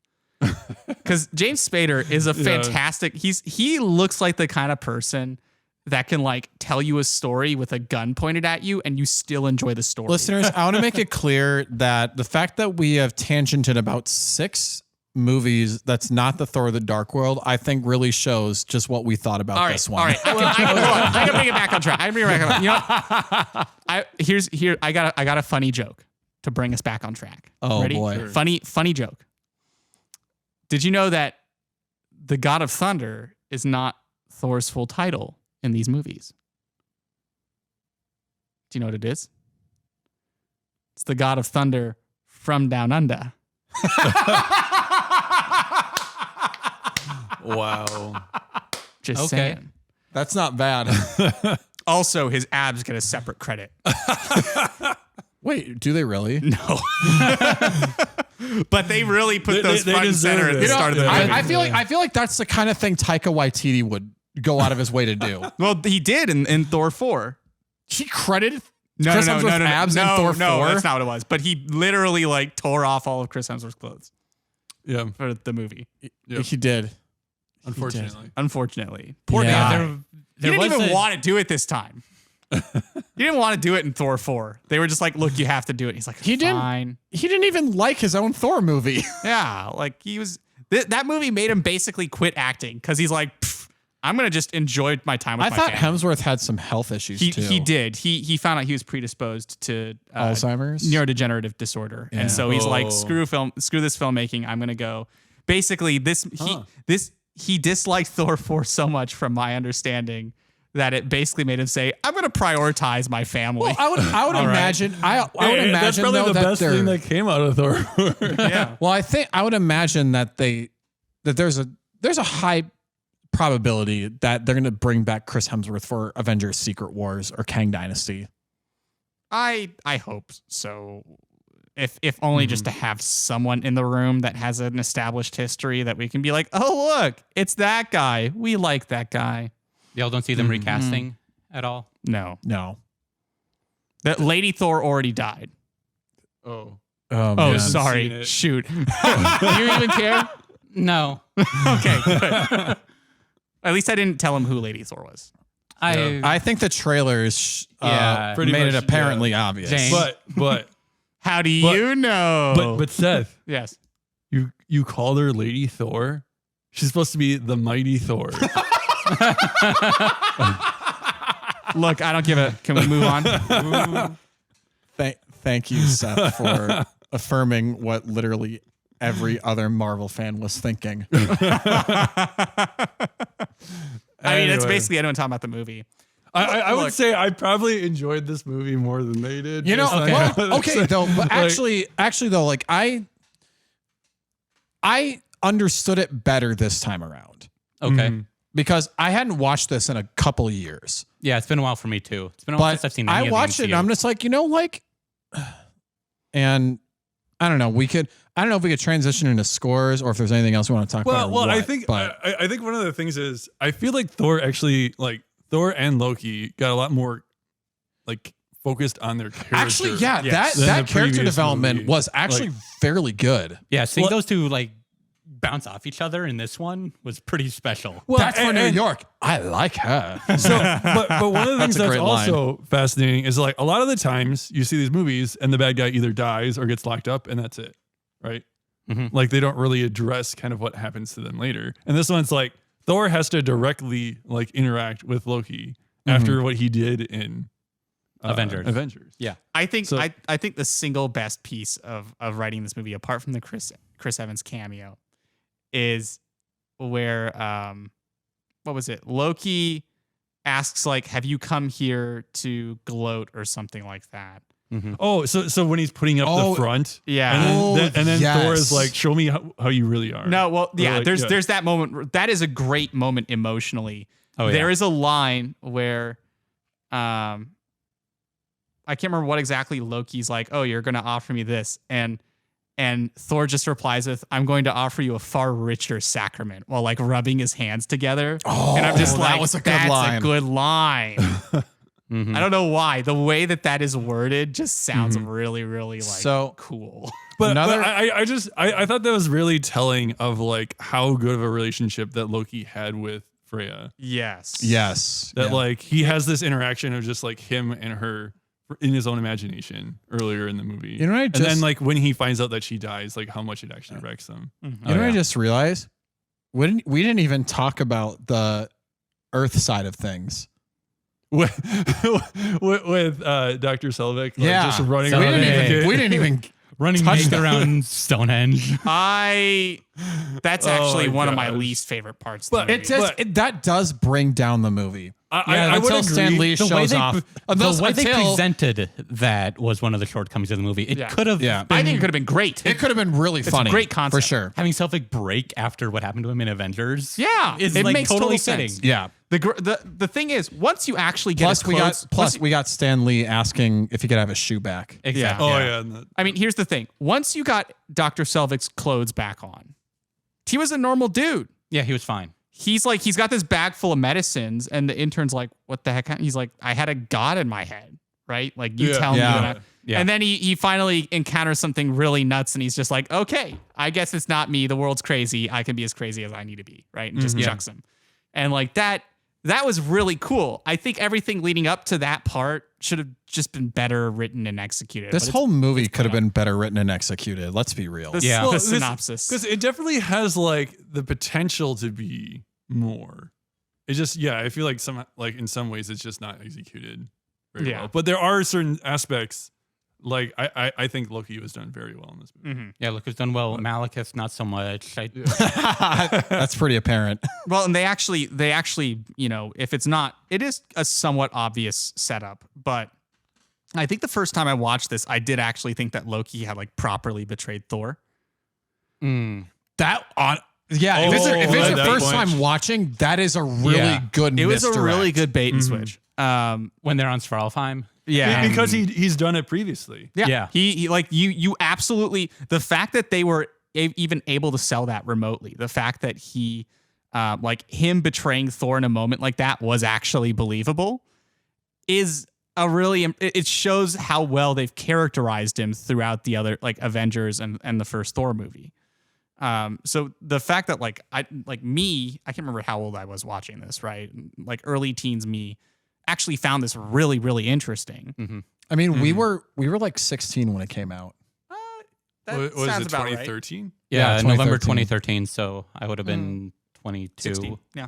because James Spader is a fantastic. He looks like the kind of person that can like tell you a story with a gun pointed at you, and you still enjoy the story. Listeners, I want to make it clear that the fact that we have tangented about 6 movies that's not the Thor the Dark World, I think really shows just what we thought about this one. All right, I can bring it back on track. I can bring it back on. You know, I got a funny joke to bring us back on track. Oh, Ready? boy. Sure. Funny joke. Did you know that the God of Thunder is not Thor's full title in these movies? Do you know what it is? It's the god of thunder from down under. Wow. Just Okay. saying. That's not bad. Also, his abs get a separate credit. Wait, do they really? No. But they really put those they front and deserve center at it. the start of the movie. I feel like that's the kind of thing Taika Waititi would go out of his way to do. Well, he did in Thor 4. He credited No, Chris no, no, Hemsworth's no, no, abs no, in Thor no, 4. that's not what it was. But he literally like tore off all of Chris Hemsworth's clothes Yeah. for the movie. Yep. He did. Unfortunately, poor Yeah. guy. There He didn't was even a- want to do it this time. He didn't want to do it in Thor 4. They were just like, "Look, you have to do it." He's like, He didn't- "Fine." He didn't even like his own Thor movie. Yeah, like he was. That movie made him basically quit acting because he's like, "Pff, "I'm gonna just enjoy my time with I my thought family." Hemsworth had some health issues too. He did. He found out he was predisposed to Alzheimer's. neurodegenerative disorder, and so he's like, Oh. screw this filmmaking. I'm gonna go. Basically, he disliked Thor 4 so much, from my understanding, that it basically made him say, I'm gonna prioritize my family. Well, I would imagine. I would That's imagine probably though the that best they're. thing that came out of Thor. Yeah. Well, I would imagine that there's a high probability that they're gonna bring back Chris Hemsworth for Avengers: Secret Wars or Kang Dynasty. I hope so. If only just to have someone in the room that has an established history that we can be like, oh look, it's that guy. We like that guy. Y'all don't see them recasting at all? No. No. That Lady Thor already died. Oh. Oh, man. Seen sorry. it. Shoot. Do you even care? No. Okay, good. At least I didn't tell him who Lady Thor was. I think the trailers Yeah, pretty made it much, apparently obvious. Jane. But How do you know? but Seth, yes. you called her Lady Thor. She's supposed to be the mighty Thor. Look, I don't give a. Can we move on? Thank you, Seth, for affirming what literally every other Marvel fan was thinking. I mean, it's Anyway. basically anyone talking about the movie. I would Look. say I probably enjoyed this movie more than they did. You know, based on- okay though, but actually though, like I understood it better this time around Okay. because I hadn't watched this in a couple of years. Yeah, it's been a while for me too. It's been a while since But I've seen any I of the watched it and MCU. I'm just like, like, and I don't know, I don't know if we could transition into scores or if there's anything else we want to talk about. or Well, I what, think but I think one of the things is I feel like Thor and Loki got a lot more like focused on their character. actually, yeah, Yes. Than that the character previous development movie. was actually fairly good. Yeah, seeing Well- those two like bounce off each other in this one was pretty special. Well, That's for and- New and- York. I like her. So, but one of the things a that's great also fascinating is like a lot of the times you see these movies and the bad guy either dies or gets locked up and that's it, right? Mhm. Like they don't really address kind of what happens to them later. And this one's like Thor has to directly like interact with Loki after what he did in Avengers. Yeah. I think So- I think the single best piece of writing this movie, apart from the Chris Evans cameo, is where what was it? Loki asks like, "Have you come here to gloat or something like that?" Oh, so when he's putting up Oh, the front, Yeah. and then Thor yes. is like, "Show me how you really are." No, well, yeah. like, There's that moment. That is a great moment emotionally. Oh, yeah. There is a line where, I can't remember what exactly Loki's like. Oh, you're gonna offer me this, and Thor just replies with, "I'm going to offer you a far richer sacrament," while like rubbing his hands together. And I'm just that like, was a good that's line. a good line. I don't know why. The way that is worded just sounds really, really like So- cool. But, Another- but I thought that was really telling of like how good of a relationship that Loki had with Freya. Yes. Yes. That Yeah. like he has this interaction of just like him and her in his own imagination earlier in the movie. You know what I and just- then like when he finds out that she dies, like how much it actually wrecks him. You know what I just realized? We didn't even talk about the Earth side of things. with Dr. Selvig, Yeah. just running we around didn't naked. even Running Touch naked that. around Stonehenge. I That's actually one of my least favorite parts. Of the movie. That does bring down the movie. I would until agree. Stan Lee The way shows they- off. The way they presented that was one of the shortcomings of the movie. It could have. Yeah. I think it could have been great. It could have been really funny. a great concept. for sure. Having Selvig break after what happened to him in Avengers. Yeah, is it like makes totally total fitting. sense. Yeah. The thing is, once you actually get Plus, his clothes, we got Stan Lee asking if he could have his shoe back. Exactly. Oh yeah. and I mean, here's the thing: once you got Dr. Selvig's clothes back on, he was a normal dude. Yeah, he was fine. He's got this bag full of medicines, and the intern's like, "What the heck?" He's like, "I had a god in my head, right? Like you tell me." Yeah. Yeah. And then he finally encounters something really nuts, and he's just like, "Okay, I guess it's not me. The world's crazy. I can be as crazy as I need to be, right?" And just chucks him, and like that was really cool. I think everything leading up to that part should have just been better written and executed. This whole movie could have been better written and executed. Let's be real. The synopsis. because it definitely has like the potential to be more. It just I feel like in some ways it's just not executed very well. But there are certain aspects. Like I think Loki was done very well in this movie. Mm-hmm. Yeah, Luke has done well. Malekith, not so much. That's pretty apparent. Well, and they actually, if it's not, it is a somewhat obvious setup. But I think the first time I watched this, I did actually think that Loki had like properly betrayed Thor. If it's your first time watching, that is a really good. It was a misdirect. really good bait and switch. When they're on Svaralfheim. Yeah, because he's done it previously. Yeah. He like you absolutely, the fact that they were even able to sell that remotely, the fact that he like him betraying Thor in a moment like that was actually believable is a really, it shows how well they've characterized him throughout the other like Avengers and the first Thor movie. So the fact that I can't remember how old I was watching this, right? Like early teens me actually found this really, really interesting. Mm-hmm. I mean, we were like 16 when it came out. That was sounds it about right. 2013? Yeah, 2013. November 2013. So I would have been 22. 16. Yeah.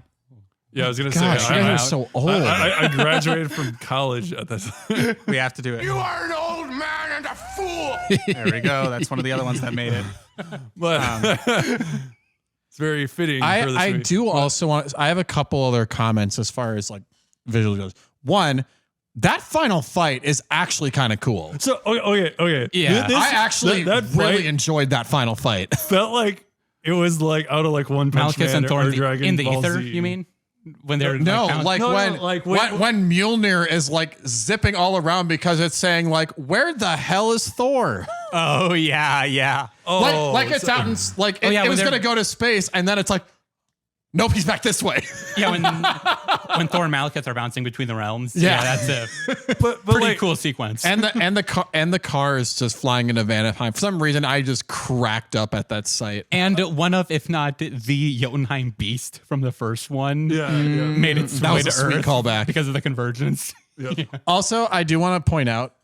Yeah, I was gonna Gosh, say you guys are so old. I graduated from college at that time. We have to do it. You are an old man and a fool. There we go. That's one of the other ones that made it. But it's very fitting for this I movie. do also want. I have a couple other comments as far as like visual goes. One, that final fight is actually kind of cool. So okay. Yeah. I actually that really fight enjoyed that final fight. felt like it was like out of like One Punch Malekith Man and Thor or Dragon in the Ball ether, Z. you mean? When they're No, like when Mjolnir is like zipping all around because it's saying like, where the hell is Thor? Oh, yeah. Oh, like it's out in like it, yeah, it when was they're- gonna go to space and then it's like, nope, he's back this way. yeah, when Thor and Malekith are bouncing between the realms. Yeah. That's a but pretty like, cool sequence. and the car is just flying into Vanaheim. For some reason, I just cracked up at that sight. And one of, if not the Jotunheim beast from the first one, made its That way was to a sweet Earth callback. because of the convergence. Also, I do want to point out,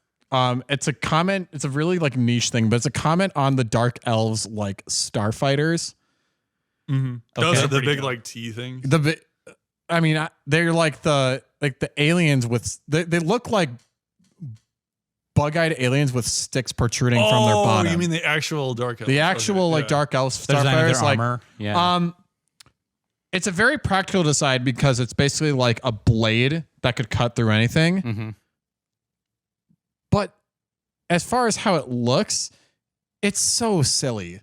it's a comment. It's a really like niche thing, but it's a comment on the Dark Elves like starfighters. those are the pretty big dope. like T things. They're like the aliens with they look like bug-eyed aliens with sticks protruding from their bottom. You mean the actual Dark Elves? the actual like Dark Elf The design of starfighters? their Like, armor. Yeah. it's a very practical design because it's basically like a blade that could cut through anything. Mm-hmm. But as far as how it looks, it's so silly.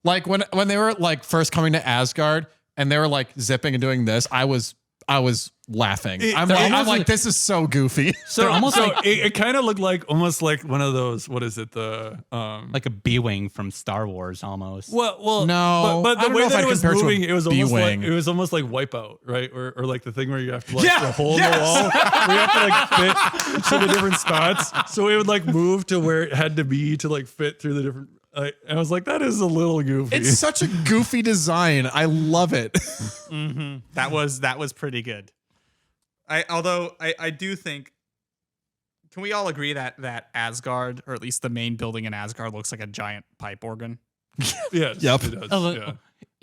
Like when they were like first coming to Asgard and they were like zipping and doing this, I was laughing. I'm like, this is so goofy. So almost so like- it kind of looked like almost like one of those. What is it? The Like a B-wing from Star Wars almost. well, No, but I the don't way know if that I'd it was compare it to a moving, it was almost like B-wing. Wipeout, right? Or like the thing where you have to like Yeah, the hole in the wall, where you have to like fit to the different spots. So it would like move to where it had to be to like fit through the different. I was like, that is a little goofy. It's such a goofy design. I love it. That was pretty good. I do think, can we all agree that Asgard, or at least the main building in Asgard, looks like a giant pipe organ? Yes, Yep. it does. Oh,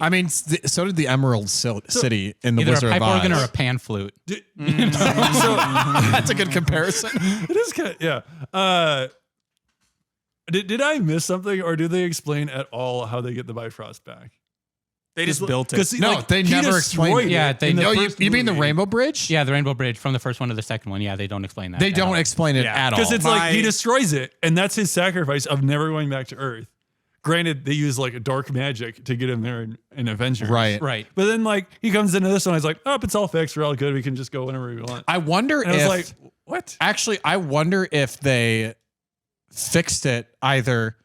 I mean, so did the Emerald City in the Either a Wizard pipe of Oz. organ or a pan flute. So That's a good comparison. it is kind of, yeah. Did I miss something, or do they explain at all how they get the Bifrost back? They just built it. No, they never explained it. Yeah, they No, you mean the Rainbow Bridge? Yeah, the Rainbow Bridge from the first one to the second one. Yeah, they don't explain that. They don't explain it at all. Because it's like he destroys it, and that's his sacrifice of never going back to Earth. Granted, they use like a dark magic to get him there in Avengers. Right. Right. But then like he comes into this one, he's like, oh, it's all fixed. We're all good. We can just go whenever we want. I wonder And I was like, what? Actually, I wonder if they fixed it either.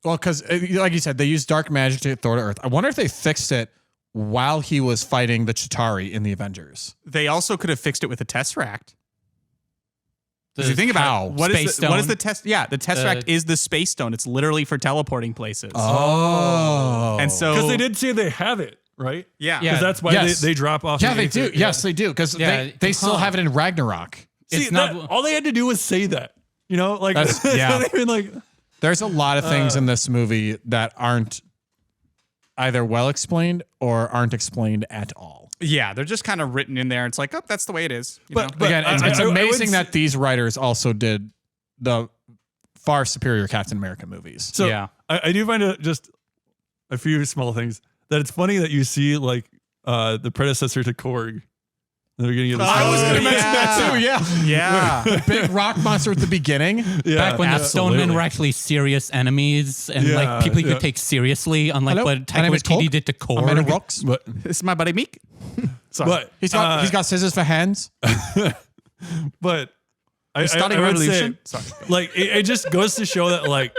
Well, because like you said, they used dark magic to get Thor to Earth. I wonder if they fixed it while he was fighting the Chitauri in the Avengers. They also could have fixed it with a Tesseract. Because The you think about what Space is what is Stone. the test? Yeah, the Tesseract is the space stone. It's literally for teleporting places. Oh. And so Because they did say they have it, right? yeah, Because that's why Yes. they drop off. Yeah, the they Aether. do. Yes, they do. Because Yeah. they still have it in Ragnarok. See, It's not- all they had to do was say that. You know, like That's- it's yeah. not even like There's a lot of things in this movie that aren't either well explained or aren't explained at all. yeah, they're just kind of written in there. It's like, oh, that's the way it is. You know? Again, it's I would amazing say- that these writers also did the far superior Captain America movies. so. Yeah. I do find it just a few small things that it's funny that you see like the predecessor to Korg. In the beginning of the I was story. gonna mention that too. Yeah. Yeah, Big rock monster at the beginning. Yeah, Back when the absolutely. Stonemen were actually serious enemies and Yeah, like people you yeah. could take seriously, unlike Hello, what my Taika name is Waititi Korg. did to I'm in a Korg. rocks. But this is my buddy Meek. Sorry. but He's got scissors for hands. but Starting I would revolution. say, Sorry. like it just goes to show that like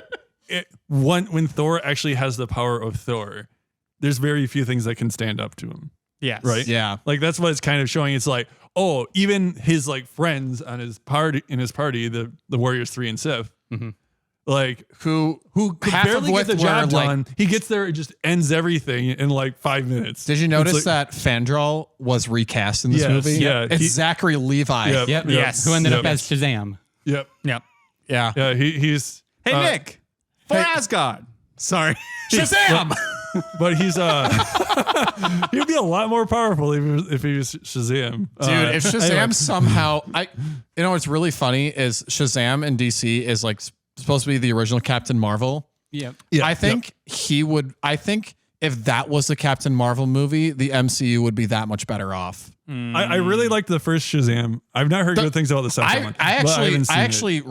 when Thor actually has the power of Thor, there's very few things that can stand up to him. Yes. Right. Yeah. Like that's what it's kind of showing. It's like, oh, even his like friends on his party the Warriors 3 and Sif, like Who could half barely of which get the were job like. done. He gets there, it just ends everything in like 5 minutes. Did you notice It's like- that Fandral was recast in this Yes, movie? yeah, It's he- Zachary Levi. Yep, Yep. Yes. Who ended up Yep. as Shazam. Yep. Yep. Yeah. Yeah. He's. Hey Nick, for Asgard. Sorry. Shazam! But he's he'd be a lot more powerful if he was Shazam. Dude, if Shazam Anyway. somehow, you know what's really funny is Shazam in DC is like supposed to be the original Captain Marvel. Yep. Yeah, I think he would. I think if that was the Captain Marvel movie, the MCU would be that much better off. I really liked the first Shazam. I've not heard good things about the second one. I but haven't seen it. actually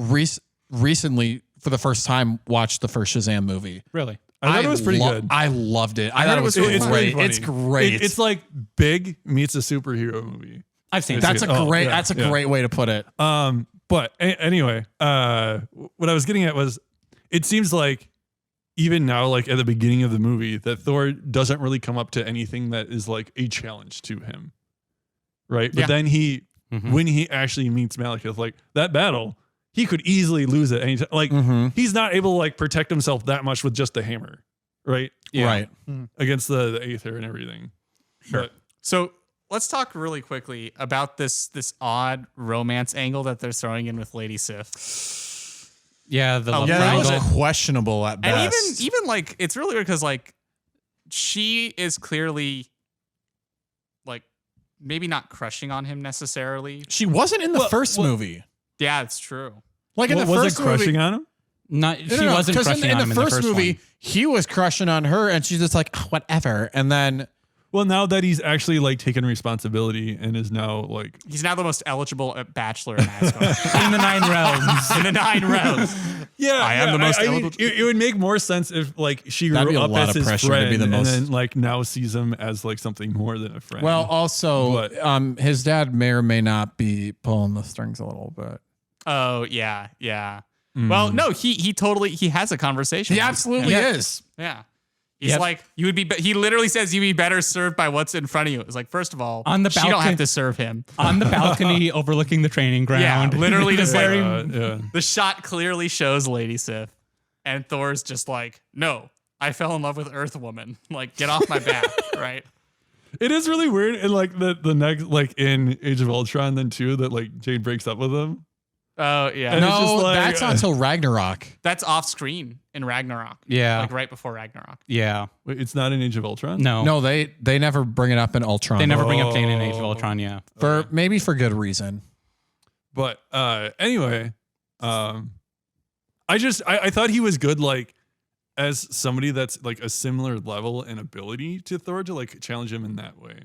recently for the first time watched the first Shazam movie. Really? I thought it was pretty good. I loved it. I thought it was It's really great. funny. It's great. It's like Big meets a superhero movie. I've seen that's it. a Oh, great. yeah, That's a yeah. great way to put it. But anyway, what I was getting at was, it seems like even now, like at the beginning of the movie, that Thor doesn't really come up to anything that is like a challenge to him, right? But Yeah. then when he actually meets Malekith, like that battle, he could easily lose at any time. Like he's not able to like protect himself that much with just the hammer, right? Right. Against the Aether and everything. Sure. So let's talk really quickly about this odd romance angle that they're throwing in with Lady Sif. Yeah, the love Yeah, that was triangle. questionable at And best. even like it's really weird because like she is clearly like maybe not crushing on him necessarily. She wasn't in the first movie. Yeah, it's true. Like in the Was first it crushing movie, on him? Not, No, she no, no, wasn't 'cause crushing in on the him first in the first movie. one. He was crushing on her, and she's just like whatever. And then Well, now that he's actually like taken responsibility and is now like He's now the most eligible bachelor in Asgard. In the 9 realms. in the 9 realms. I am the most I mean, eligible- it would make more sense if like she That'd be grew a up lot as of his pressure to friend be the most- and then like now sees him as like something more than a friend. well, also But- his dad may or may not be pulling the strings a little bit. Oh yeah, yeah. Well, no, he totally has a conversation. He with- absolutely is. Yeah. He's Yep. like, you would be. He literally says you'd be better served by what's in front of you. It's like, first of all, On the she don't balcony- have to serve him. On the balcony overlooking the training ground. Yeah, literally just like yeah. the shot clearly shows Lady Sif, and Thor's just like, no, I fell in love with Earth Woman. Like, get off my back, right? It is really weird in like the next like in Age of Ultron then too that like Jane breaks up with him. Oh yeah, And it's No, just like- that's not until Ragnarok. that's off screen in Ragnarok. Yeah. like right before Ragnarok. Yeah. Wait, it's not in Age of Ultron? No. No, they never bring it up in Ultron. They never bring up Jane in Age of Ultron, yeah. for maybe for good reason. But anyway, I thought he was good like as somebody that's like a similar level and ability to Thor to like challenge him in that way.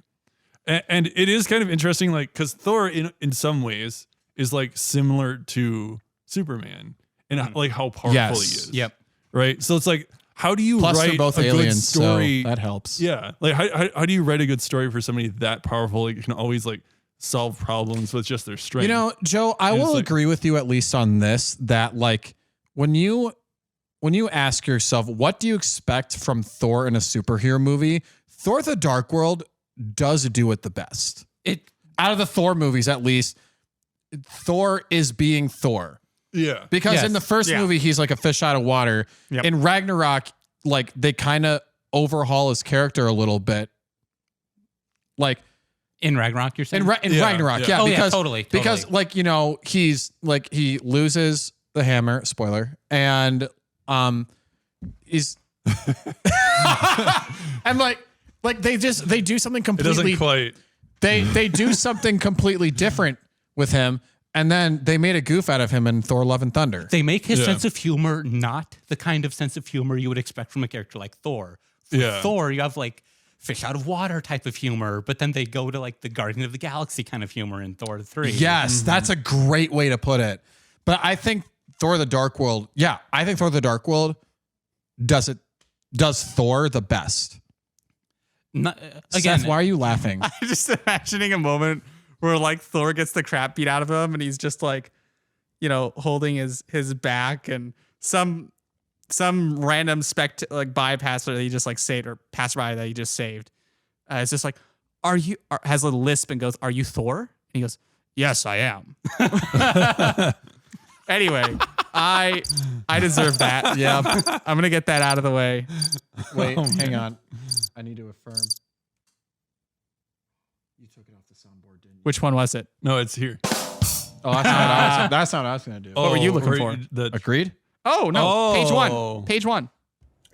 And it is kind of interesting, like, because Thor in some ways is like similar to Superman and like how powerful he is. Yep. Right. So it's like, how do you Plus, write they're both a aliens, good story? so that helps. Yeah. Like, how do you write a good story for somebody that powerful? Like, can always like solve problems with just their strength. You know, Joe, I And it's will like- agree with you at least on this, that like when you ask yourself, what do you expect from Thor in a superhero movie? Thor the Dark World does do it the best. Out of the Thor movies, at least, Thor is being Thor. Yeah. Because Yes. in the first movie, he's like a fish out of water. Yep. In Ragnarok, like they kind of overhaul his character a little bit. Like In Ragnarok, you're saying? in Yeah, Ragnarok, yeah. yeah. Oh, yeah, because, totally. Because like, you know, he's like, he loses the hammer, spoiler, and he's and like they do something It completely doesn't quite. they do something completely different with him, and then they made a goof out of him in Thor Love and Thunder. They make his Yeah. sense of humor not the kind of sense of humor you would expect from a character like Thor. For Yeah. Thor, you have like fish out of water type of humor, but then they go to like the Guardian of the Galaxy kind of humor in Thor 3. Yes, that's a great way to put it. But I think Thor the Dark World, I think Thor the Dark World does Thor the best. Not, again, Seth, why are you laughing? I'm just imagining a moment where like Thor gets the crap beat out of him and he's just like, you know, holding his back, and some random bypasser that he just like saved, or passerby that he just saved. It's just like, has a lisp and goes, "Are you Thor?" And he goes, "Yes, I am." Anyway, I deserve that. Yeah, I'm gonna get that out of the way. Wait, hang on. I need to affirm. You took it off the soundboard, didn't you? Which one was it? No, it's here. Oh, that's not what I was going to do. What were you looking for? Agreed? Oh no, page Oh. one. Page one.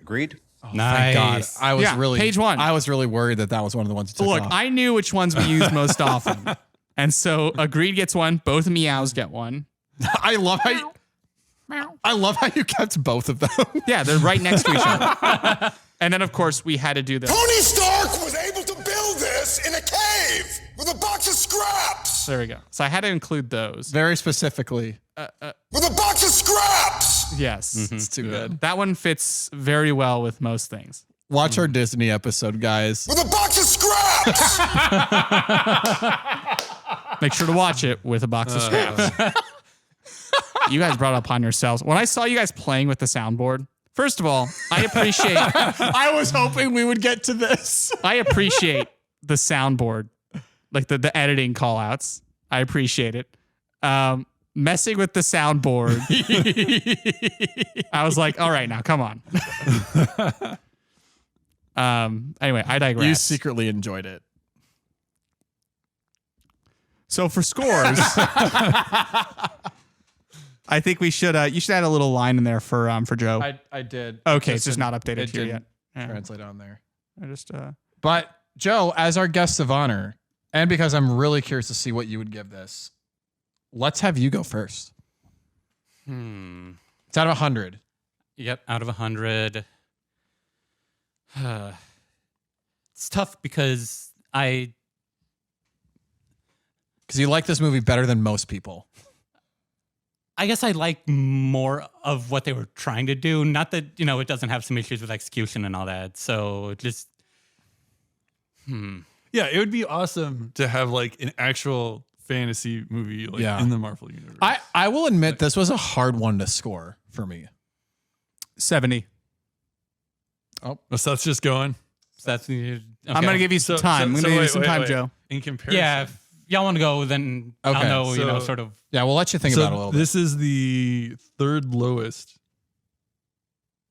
Agreed? Thank God. nice. I was really page one. I was really worried that was one of the ones you took Look, off. I knew which ones we used most often, and so Agreed gets one. Both meows get one. I love how you kept both of them. Yeah, they're right next to each other. And then, of course, we had to do this. Tony Stark was able to build this in a cave with a box of scraps. There we go. So I had to include those. Very specifically. With a box of scraps. Yes. It's too good. That one fits very well with most things. Watch our Disney episode, guys. With a box of scraps. Make sure to watch it with a box of scraps. You guys brought it upon yourselves. When I saw you guys playing with the soundboard, first of all, I appreciate I was hoping we would get to this. I appreciate the soundboard, like the editing call outs. I appreciate it. Messing with the soundboard. I was like, all right, now come on. Anyway, I digress. You secretly enjoyed it. So for scores, I think we should you should add a little line in there for Joe. I did. Okay, it's just not updated it here didn't yet. Yeah. translate on there. I just But Joe, as our guest of honor, and because I'm really curious to see what you would give this, let's have you go first. It's out of 100. Yep, out of 100. It's tough because Because you like this movie better than most people. I guess I like more of what they were trying to do. Not that, it doesn't have some issues with execution and all that. So just, Yeah, it would be awesome to have like an actual fantasy movie like in the Marvel universe. I will admit this was a hard one to score for me. 70. So that's just going. So that's, okay. I'm gonna give you some time. I'm gonna give you some time, Joe. In comparison. Yeah, if y'all want to go, then Okay, I'll know, so- sort of. Yeah, we'll let you think So about it a little bit. this is the third lowest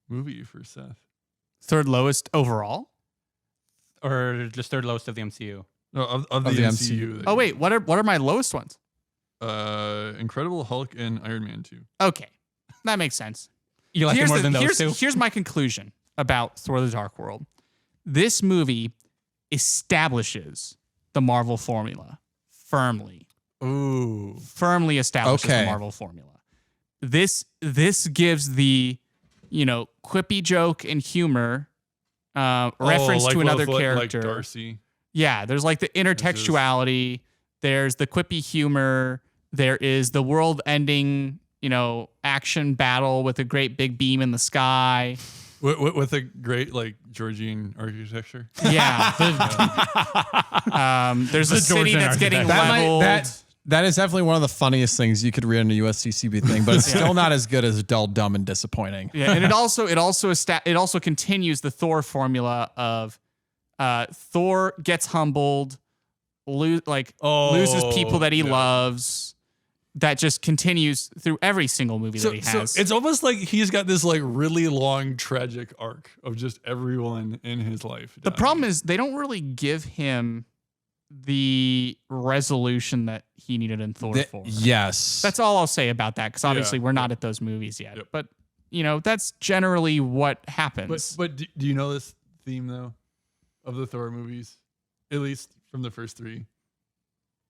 movie for Seth. Third lowest overall. Or just third lowest of the MCU. No, of the the MCU. Oh wait, what are my lowest ones? Incredible Hulk and Iron Man 2. Okay, that makes sense. You like it more than those two? Here's my conclusion about Thor: The Dark World. This movie establishes the Marvel formula firmly. Ooh. Firmly establishes Okay. the Marvel formula. This gives the quippy joke and humor, reference like to another with, character. Like Darcy. Yeah, there's like the intertextuality. There's the quippy humor. There is the world-ending, action battle with a great big beam in the sky. With a great like Georgian architecture. Yeah. There's a city Georgian that's getting architecture. leveled. That is definitely one of the funniest things you could read in a USCCB thing, but it's still not as good as dull, dumb, and disappointing. Yeah, and it also continues the Thor formula of Thor gets humbled, loses people that he loves. That just continues through every single movie that he has. So it's almost like he's got this like really long tragic arc of just everyone in his life. The problem is they don't really give him the resolution that he needed in Thor 4. Yes. That's all I'll say about that, because obviously we're not at those movies yet. Yep. But, that's generally what happens. But do you know this theme, though, of the Thor movies? At least from the first 3.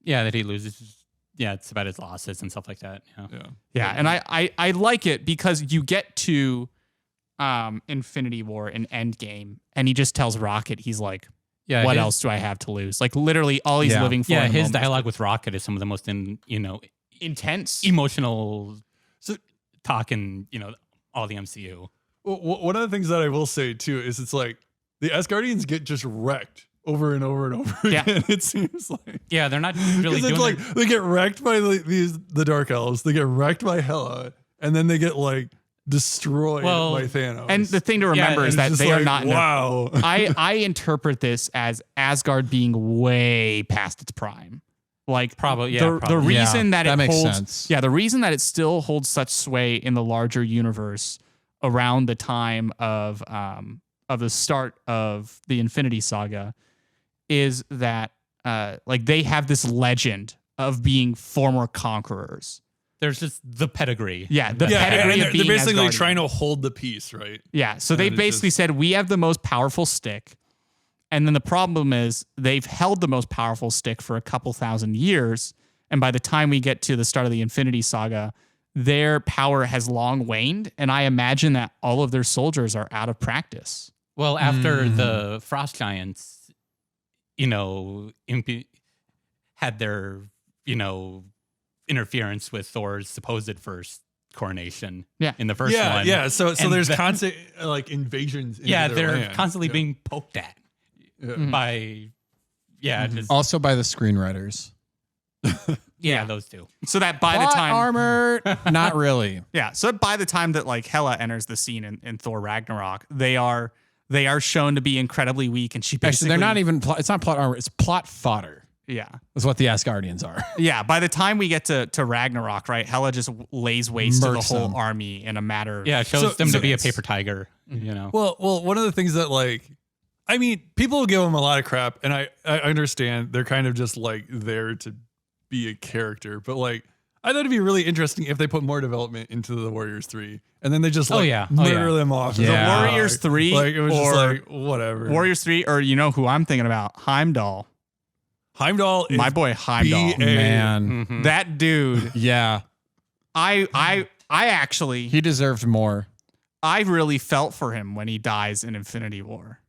Yeah, that he loses. Yeah, it's about his losses and stuff like that. Yeah, and I like it because you get to Infinity War and Endgame, and he just tells Rocket, he's like, what else do I have to lose? Like, literally all he's living for. Yeah, in the his moment. dialogue with Rocket is some of the most intense, emotional talk in, all the MCU. Well, one of the things that I will say, too, is it's like the Asgardians get just wrecked over and over and over again. It seems like. Yeah, they're not really doing like they get wrecked by the Dark Elves, they get wrecked by Hela, and then they get like destroyed by Thanos. And the thing to remember is that they are not. Wow. I interpret this as Asgard being way past its prime. Like probably, the reason that it makes holds, sense. the reason that it still holds such sway in the larger universe around the time of the start of the Infinity Saga is that they have this legend of being former conquerors. There's just the pedigree. Yeah, pedigree of being they're basically Asgardian. trying to hold the peace, right? Yeah, so they basically said, we have the most powerful stick. And then the problem is they've held the most powerful stick for a couple thousand years. And by the time we get to the start of the Infinity Saga, their power has long waned. And I imagine that all of their soldiers are out of practice. Well, after the Frost Giants, had their, interference with Thor's supposed first coronation in the first one. Yeah, so there's constant invasions into their they're land. constantly being poked at by just, Also by the screenwriters. those two. So that by Plot the time armor, not really. Yeah, so by the time that Hela enters the scene in Thor Ragnarok, they are shown to be incredibly weak, and she basically Actually, they're not even. It's not plot armor. It's plot fodder. Yeah, is what the Asgardians are. Yeah, by the time we get to Ragnarok, right, Hela just lays waste to the Murks whole them. army in a matter. Yeah, it shows them to be a paper tiger. Well, one of the things that people give them a lot of crap, and I understand they're kind of just there to be a character, but I thought it'd be really interesting if they put more development into the Warriors 3, and then they just murder them off. The Warriors 3, it was just whatever. Warriors 3, or who I'm thinking about, Heimdall. Heimdall is my boy Heimdall. Man, that dude. Yeah, I actually he deserved more. I really felt for him when he dies in Infinity War.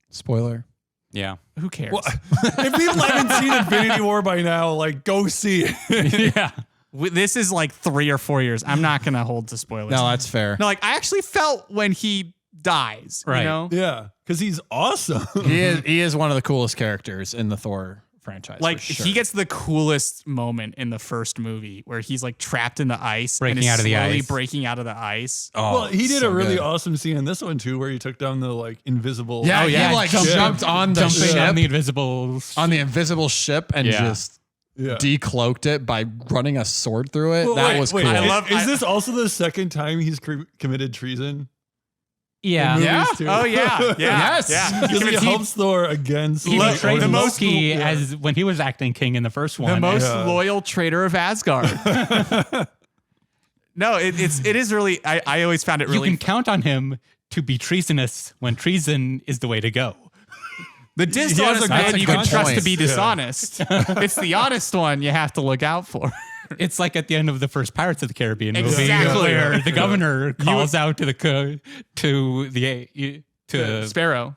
Spoiler. Yeah. Who cares? Well, if people haven't seen Infinity War by now, go see it. Yeah. This is 3 or 4 years. I'm not going to hold to spoilers. No, that's fair. No, I actually felt when he dies, right? Yeah, because he's awesome. He is one of the coolest characters in the Thor franchise. He gets the coolest moment in the first movie where he's trapped in the ice, breaking out of the ice, breaking out of the ice. Oh, well, he did a really awesome scene in this one too, where he took down the invisible. Yeah, he jumped on the ship, on the invisible ship and just decloaked it by running a sword through it. That was cool. Is this also the second time he's committed treason? Yeah. Yeah. Oh yeah. Yes. Yeah. Because he helps Thor against. He betrayed Loki cool, as when he was acting king in the first one. The most loyal traitor of Asgard. No, it is really. I always found it really. You can count on him to be treasonous when treason is the way to go. The dishonest man you can trust to be point. dishonest. It's the honest one you have to look out for. It's like at the end of the first Pirates of the Caribbean Exactly. movie where the governor calls out to the Sparrow.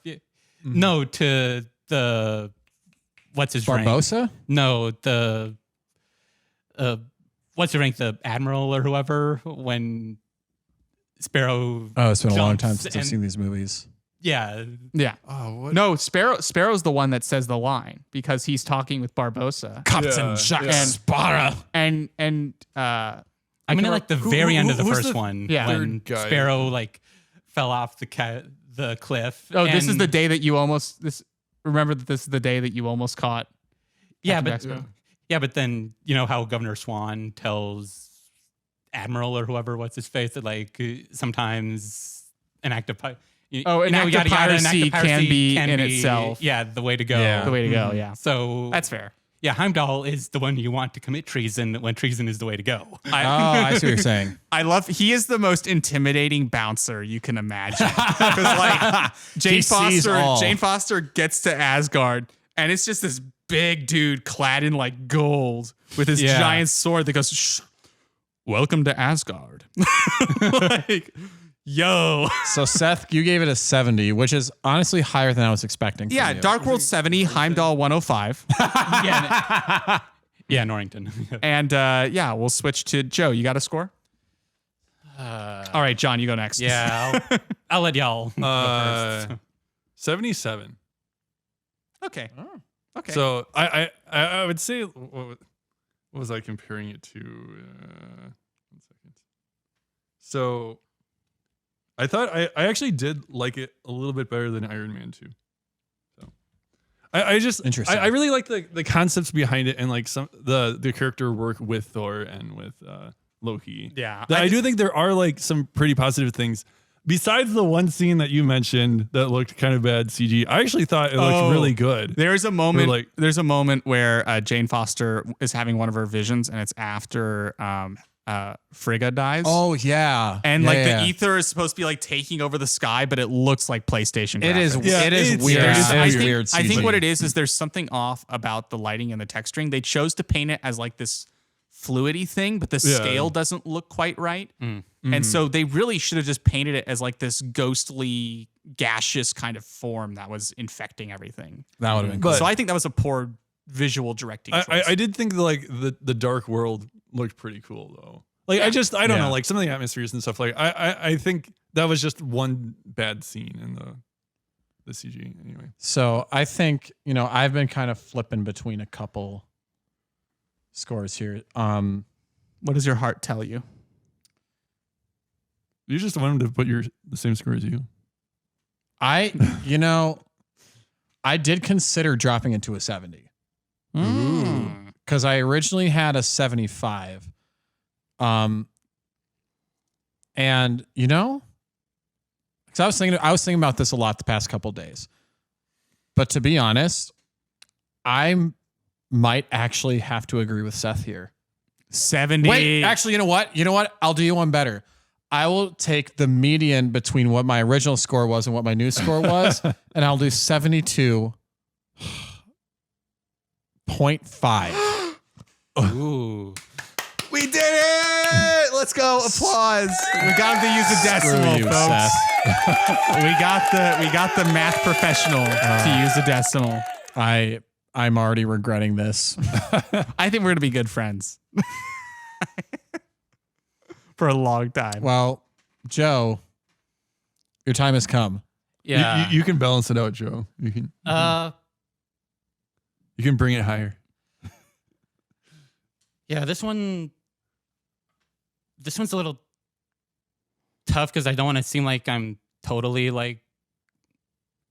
no, to the what's his rank? Barbosa? No, the what's his rank? The admiral or whoever. When Sparrow. Oh, it's been a long time jumps since I've and- seen these movies. Yeah, Yeah. Oh, what? No, Sparrow's the one that says the line because he's talking with Barbosa. Captain Jack Sparrow. And I mean, like the very end of the who's first the one, Yeah. when third guy? Sparrow like fell off the cliff. oh, this is and- the day that you almost remember that this is the day that you almost caught. Yeah, Captain but Jack Sparrow. yeah, but then you know how Governor Swan tells Admiral or whoever, what's his face, that like sometimes an act of An act of piracy can be in itself. Yeah, the way to go. Yeah. The way to go, yeah. So That's fair. yeah, Heimdall is the one you want to commit treason when treason is the way to go. I see what you're saying. I love. He is the most intimidating bouncer you can imagine. Because like He sees all. Jane Foster gets to Asgard, and it's just this big dude clad in like gold with his Yeah. giant sword that goes, Shh, "Welcome to Asgard." Like, yo, So Seth, you gave it a 70, which is honestly higher than I was expecting. From yeah. you. Dark World 70, Heimdall 105, yeah, yeah, Norrington. and yeah, we'll switch to Joe. You got a score? All right, John, you go next. Yeah, I'll let y'all go first. 77. Okay. Okay. So I would say, what was I comparing it to? 1 second. So I thought I actually did like it a little bit better than Iron Man 2. So I just Interesting. I really like the concepts behind it and like some the character work with Thor and with Loki. Yeah, I do think there are like some pretty positive things. Besides the one scene that you mentioned that looked kind of bad CG, I actually thought it looked really good. There's a moment. Or like- there's a moment where Jane Foster is having one of her visions, and it's after Frigga dies. Oh yeah, and Yeah, like yeah. the ether is supposed to be like taking over the sky, but it looks like PlayStation. It is. graphics. Yeah, it is it's- weird. yeah. It is I think, weird. I think CG. what it is there's something off about the lighting and the texturing. They chose to paint it as like this fluidy thing, but the Yeah. scale doesn't look quite right. Mm-hmm. And so they really should have just painted it as like this ghostly, gaseous kind of form that was infecting everything. That would have been cool. But- So I think that was a poor visual directing choice. I did think like the dark world looked pretty cool though. Like I don't know, like some of the atmospheres and stuff. Like I think that was just one bad scene in the CG anyway. So I think, I've been kind of flipping between a couple scores here. What does your heart tell you? You just wanted to put the same score as you. I did consider dropping it to a 70 because I originally had a 75. And because I was thinking about this a lot the past couple days, but to be honest, I might actually have to agree with Seth here. 70. Wait, actually, you know what? I'll do you one better. I will take the median between what my original score was and what my new score was, and I'll do 72.5. Ooh. We did it! Let's go. Applause. We got him to use a decimal, you, folks. we got the math professional to use a decimal. I'm already regretting this. I think we're gonna be good friends. For a long time. Well, Joe, your time has come. Yeah. You can balance it out, Joe. You can bring it higher. Yeah, this one's a little tough because I don't want to seem like I'm totally like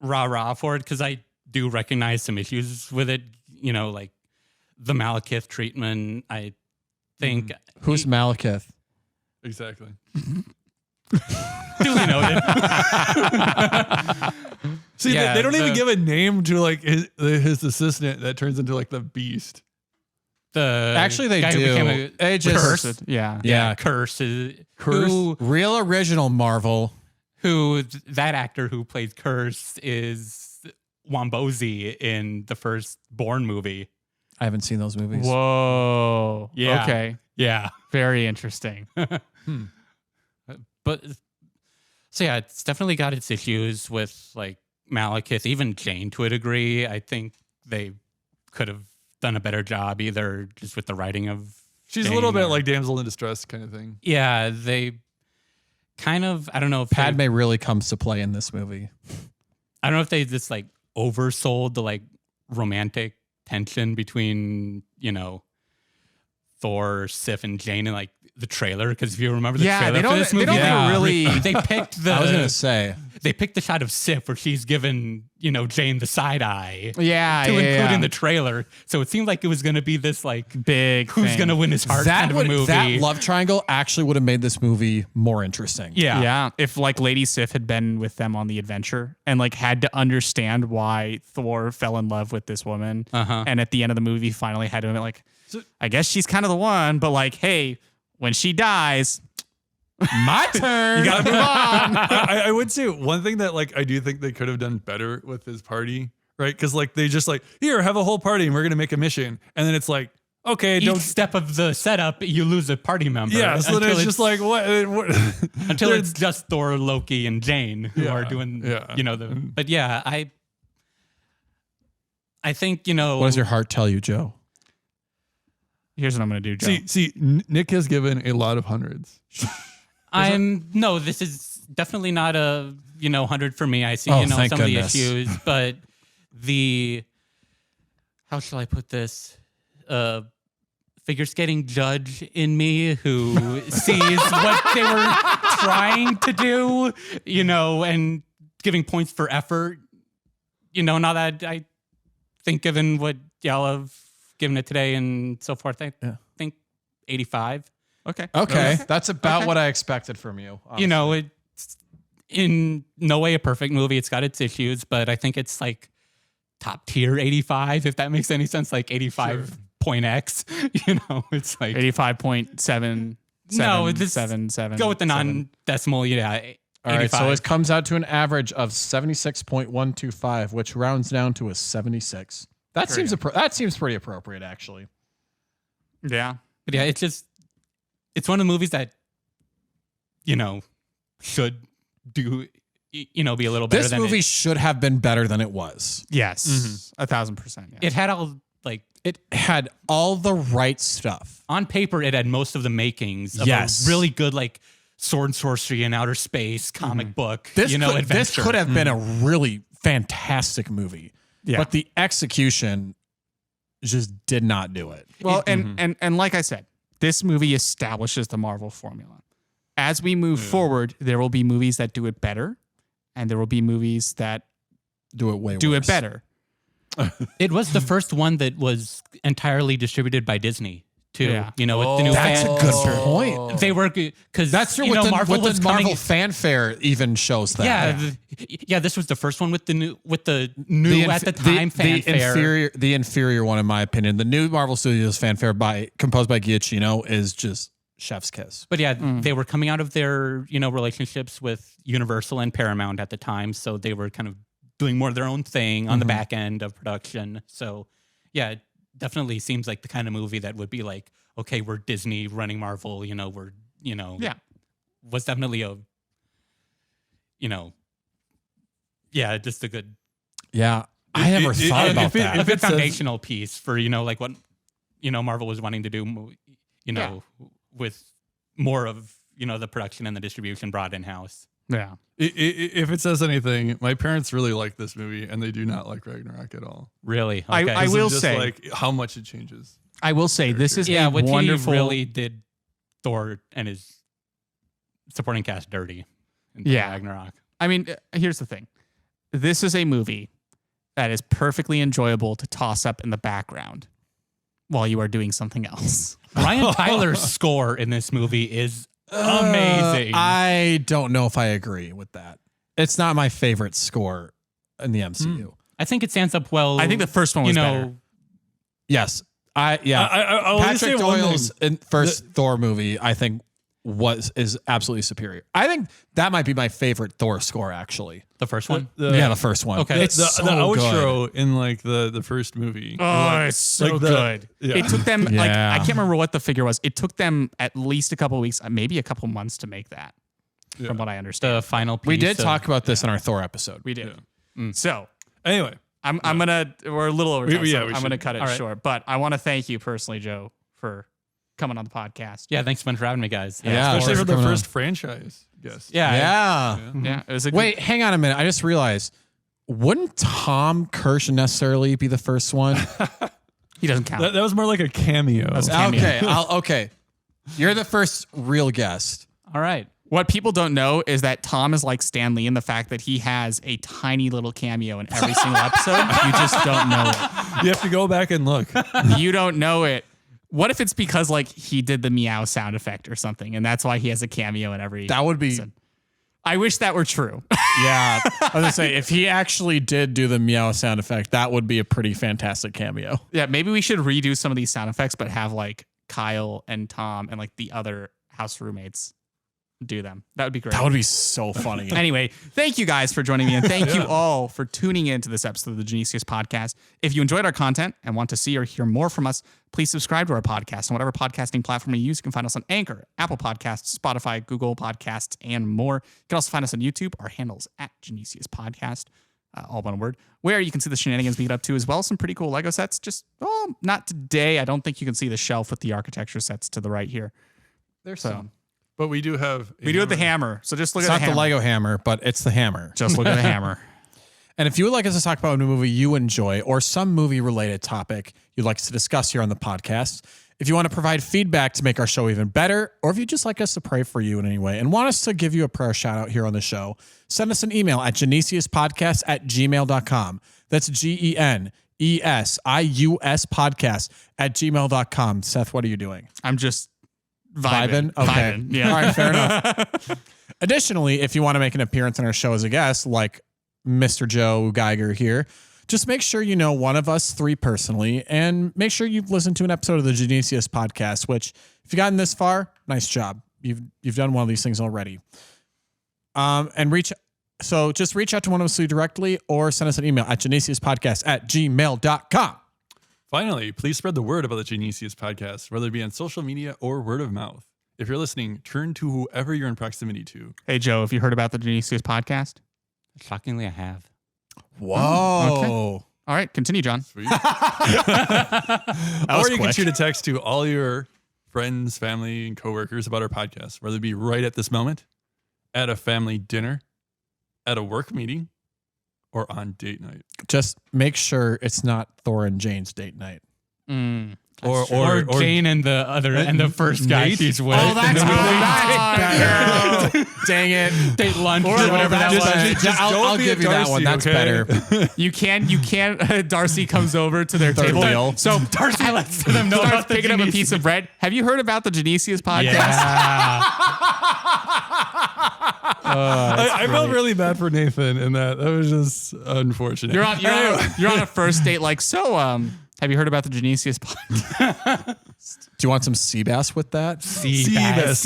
rah for it because I do recognize some issues with it. Like the Malekith treatment. I think Who's Malekith? Exactly. duly noted. See, Yeah, they don't even the- give a name to like his assistant that turns into like the beast. Actually, they guy who do. became a They just- Cursed. Yeah. Yeah. Curse is Curse? Real original Marvel. that actor who played Curse is Wombozi in the first Bourne movie. I haven't seen those movies. Whoa. Yeah. Okay. Yeah. Very interesting. But so yeah, it's definitely got its issues with like Malekith, even Jane to a degree. I think they could have done a better job either just with the writing of She's Jane a little bit or- like damsel in distress kind of thing. Yeah, they kind of, I don't know if Padme they, really comes to play in this movie. I don't know if they just like oversold the like romantic tension between, you know, Thor, Sif, and Jane in like the trailer. Because if you remember the trailer for this movie, they picked the I was gonna say, they picked the shot of Sif where she's given, you know, Jane the side eye Yeah, to include yeah. in the trailer. So it seemed like it was going to be this like Big who's thing. going to win his heart kind of a movie. that love triangle actually would have made this movie more interesting. yeah. Yeah, if like Lady Sif had been with them on the adventure and like had to understand why Thor fell in love with this woman, and at the end of the movie finally had to be like, I guess she's kind of the one, but like, hey, when she dies, My turn. you gotta move on. I would say one thing that like I do think they could have done better with his party, right? Because like they just like, here, have a whole party and we're gonna make a mission, and then it's like, okay, Each don't. step of the setup, you lose a party member. Yeah, so then it's just like what? until it's just Thor, Loki, and Jane who are doing, yeah. you know, the. But yeah, I think, you know, What does your heart tell you, Joe? Here's what I'm gonna do, Joe. see, Nick has given a lot of hundreds. no, this is definitely not a, you know, 100 for me. I see, Oh, you know, thank some goodness. of the issues, but how shall I put this? Figure skating judge in me who sees what they were trying to do, you know, and giving points for effort. You know, now that I think given what y'all have given it today and so forth, I think 85. Okay. Okay, that's about what I expected from you. You know, it's in no way a perfect movie. It's got its issues, but I think it's like top tier 85, if that makes any sense. Like 85.x, you know, it's like 85.7. No, this- 7. go with the non-decimal, yeah. All right, so 85. it comes out to an average of 76.125, which rounds down to a 76. That seems pretty appropriate, actually. Yeah. But yeah, it's one of the movies that, you know, should do, you know, be a little better This than movie it. should have been better than it was. Yes. 1,000%. Yeah. It had all, like, It had all the right stuff. on paper, it had most of the makings of Yes. a really good, like, sword and sorcery in outer space comic book, This you know, could, this adventure. could have been a really fantastic movie. Yeah. But the execution just did not do it. Well, and like I said, this movie establishes the Marvel formula. As we move forward, there will be movies that do it better, and there will be movies that Do it way do worse. it better. It was the first one that was entirely distributed by Disney, too. Yeah. You know, with the new That's fan. a good point. They were, because That's true. you know, Marvel was the Marvel coming. fanfare even shows that. Yeah, this was the first one with the new at the time fanfare. The inferior one, in my opinion. The new Marvel Studios fanfare composed by Giacchino is just chef's kiss. But yeah, they were coming out of their, you know, relationships with Universal and Paramount at the time, so they were kind of doing more of their own thing on the back end of production. So yeah, it definitely seems like the kind of movie that would be like, okay, we're Disney running Marvel, you know, was definitely a, you know, yeah, just a good, Yeah. I never thought about that. a good foundational piece for, you know, like what, you know, Marvel was wanting to do, you know, with more of, you know, the production and the distribution brought in-house. Yeah. If it says anything, my parents really like this movie and they do not like Ragnarok at all. Really? I Okay. will Just say- like how much it changes. I will say this is yeah, a Waititi wonderful. really did Thor and his supporting cast dirty in Yeah. Ragnarok. I mean, here's the thing. This is a movie that is perfectly enjoyable to toss up in the background while you are doing something else. Brian Tyler's score in this movie is amazing. I don't know if I agree with that. It's not my favorite score in the MCU. I think it stands up well. I think the first one was better. Yes. I'll only say Patrick one Doyle's thing. first Thor movie, I think, is absolutely superior. I think that might be my favorite Thor score, actually. The first one? The first one. Okay. It's the so outro good. in like the first movie. Oh, it's so like good. yeah. It took them like Yeah. I can't remember what the figure was. It took them at least a couple of weeks, maybe a couple months to make that. From what I understand, The final piece. We did of- talk about this in our Thor episode. we did. So Anyway, I'm gonna we're a little over time, We- yeah, so we I'm should. gonna cut it All right. short. But I want to thank you personally, Joe, for coming on the podcast. Yeah, thanks so much for having me, guys. Yeah. especially Or for the coming first franchise. Yes. Yeah. Yeah. It was a Wait, hang on a minute. I just realized, wouldn't Tom Kirsch necessarily be the first one? he doesn't count. That was more like a cameo. Cameo. Okay. You're the first real guest. All right. What people don't know is that Tom is like Stan Lee in the fact that he has a tiny little cameo in every single episode. You just don't know it. You have to go back and look. You don't know it. What if it's because like he did the meow sound effect or something, and that's why he has a cameo in every That would be, episode? I wish that were true. yeah. I was gonna say, if he actually did do the meow sound effect, that would be a pretty fantastic cameo. Yeah, maybe we should redo some of these sound effects, but have like Kyle and Tom and like the other house roommates do them. That would be great. That would be so funny. Anyway, thank you guys for joining me, and thank you all for tuning in to this episode of the Genesius Podcast. If you enjoyed our content and want to see or hear more from us, please subscribe to our podcast on whatever podcasting platform you use. You can find us on Anchor, Apple Podcasts, Spotify, Google Podcasts, and more. You can also find us on YouTube. Our handles at Genesius Podcast, all one word, where you can see the shenanigans we get up to, as well as some pretty cool Lego sets. Just, not today. I don't think you can see the shelf with the architecture sets to the right here. There's So some. But we do have. we do have the hammer. So just look It's at not the the hammer. Lego hammer, but it's the hammer. Just look at the hammer. And if you would like us to talk about a new movie you enjoy or some movie related topic you'd like us to discuss here on the podcast, if you want to provide feedback to make our show even better, or if you just like us to pray for you in any way and want us to give you a prayer shout out here on the show, send us an email at genesiuspodcast@gmail.com. That's GENESIUS podcast@gmail.com. Seth, what are you doing? I'm just vibing. Okay. Vibing, yeah. All right, fair enough. Additionally, if you want to make an appearance on our show as a guest, like Mr. Joe Geiger here, just make sure you know one of us three personally, and make sure you've listened to an episode of the Genesius Podcast, which if you've gotten this far, nice job. You've done one of these things already. Just reach out to one of us directly or send us an email at genesiuspodcast@gmail.com. Finally, please spread the word about the Genesius Podcast, whether it be on social media or word of mouth. If you're listening, turn to whoever you're in proximity to. Hey, Joe, have you heard about the Genesius Podcast? Shockingly, I have. Whoa. All right, continue, John. Sweet. was Or you can quick. shoot a text to all your friends, family, and coworkers about our podcast, whether it be right at this moment, at a family dinner, at a work meeting, or on date night. Just make sure it's not Thor and Jane's date night. Or Jane and the other and the first guy Nate? she's with. Oh, that's in the movie. better. Dang it. Date lunch or Or whatever that Just- was. just- I'll be give a you that Darcy, one. That's okay? better. You can't. Darcy comes over to their Third table. wheel. So Darcy lets them know starts about the picking up a Genesius. piece of bread. Have you heard about the Genesius Podcast? Yeah. I felt really bad for Nathan in that. That was just unfortunate. You're on a first date. Like, so, have you heard about the Genesius Podcast? Do you want some sea bass with that? Seabass.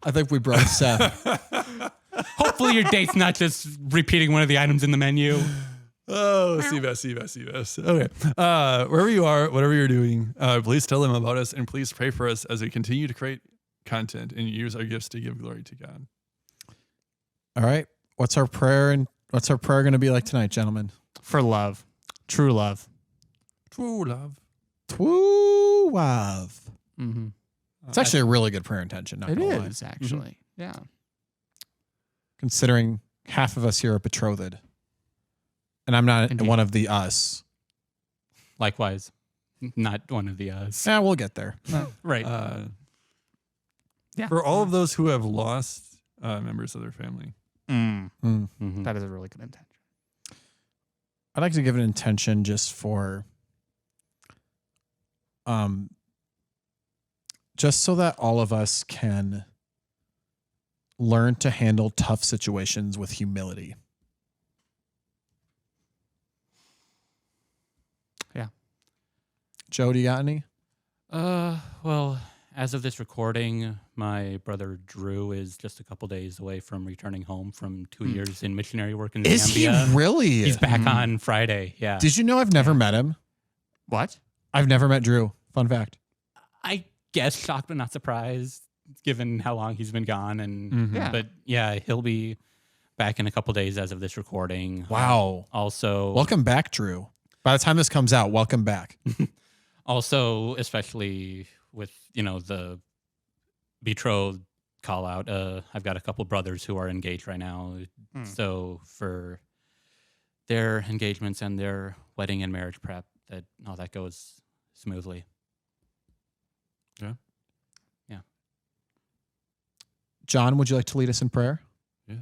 I think we broke Seth. Hopefully your date's not just repeating one of the items in the menu. Oh, Seabass. Okay. Wherever you are, whatever you're doing, please tell them about us and please pray for us as we continue to create content and use our gifts to give glory to God. All right. What's our prayer going to be like tonight, gentlemen? For love. True love. True love. True love. Mm-hmm. It's actually a really good prayer intention. Not It gonna lie. is, actually. Yeah. Considering half of us here are betrothed, and I'm not Indeed. one of the us. Likewise, not one of the us. Yeah, we'll get there. Right. Yeah. For all of those who have lost members of their family. Mhm. That is a really good intention. I'd like to give an intention just for, just so that all of us can learn to handle tough situations with humility. Yeah. Joe, do you got any? Well, as of this recording, my brother Drew is just a couple days away from returning home from 2 years in missionary work in Is he Zambia. really? He's back on Friday. Yeah. Did you know I've never met him? What? I've never met Drew. Fun fact. I guess shocked but not surprised, given how long he's been gone. And Yeah. but yeah, he'll be back in a couple days as of this recording. Wow. Also, Welcome back, Drew. By the time this comes out, welcome back. Also, especially with, the betrothed call out, I've got a couple brothers who are engaged right now. So for their engagements and their wedding and marriage prep, that all that goes smoothly. Yeah. Yeah. John, would you like to lead us in prayer? Yes.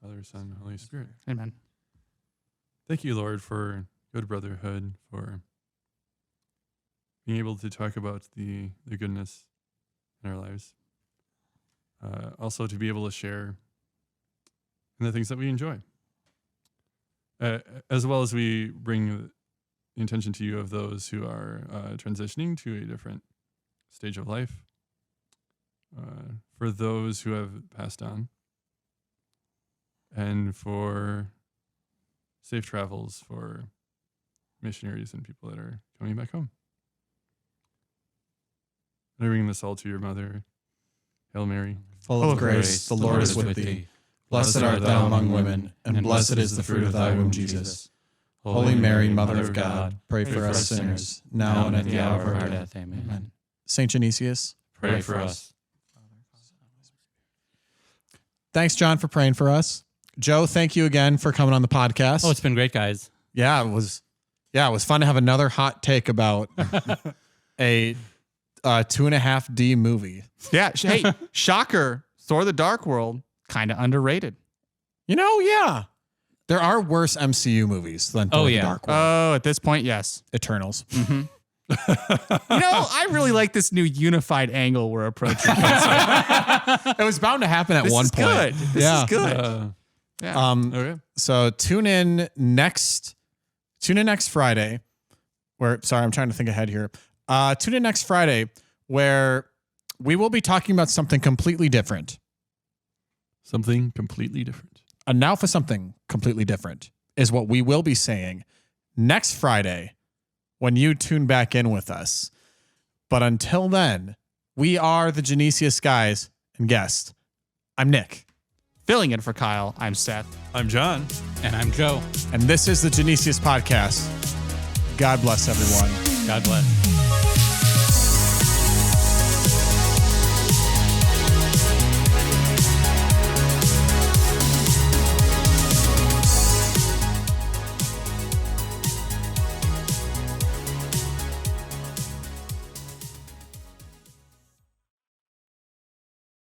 Father, Son, Holy Spirit. Amen. Thank you, Lord, for good brotherhood, for being able to talk about the goodness in our lives. Also to be able to share in the things that we enjoy. As well as we bring the intention to you of those who are transitioning to a different stage of life. For those who have passed on. And for safe travels for missionaries and people that are coming back home. I bring this all to your mother, Hail Mary. Full of grace, the Lord is with thee. Blessed art thou among women, and blessed is the fruit of thy womb, Jesus. Holy Mary, Mother of God, pray for us sinners, now and at the hour of our death. Amen. Saint Genesius. Pray for us. Thanks, John, for praying for us. Joe, thank you again for coming on the podcast. Oh, it's been great, guys. Yeah, it was fun to have another hot take about a 2.5D movie. Yeah. Hey, shocker. Thor: The Dark World, kind of underrated. Yeah. There are worse MCU movies than Thor: The Dark World. Oh, at this point, yes. Eternals. I really like this new unified angle we're approaching. It was bound to happen at one point. Good. This is good. Yeah. Okay. So tune in next Friday. I'm trying to think ahead here. Tune in next Friday where we will be talking about something completely different. Something completely different. And now for something completely different is what we will be saying next Friday when you tune back in with us. But until then, we are the Genesius guys and guest. I'm Nick. Filling in for Kyle, I'm Seth. I'm John. And I'm Joe. And this is the Genesius Podcast. God bless everyone. God bless.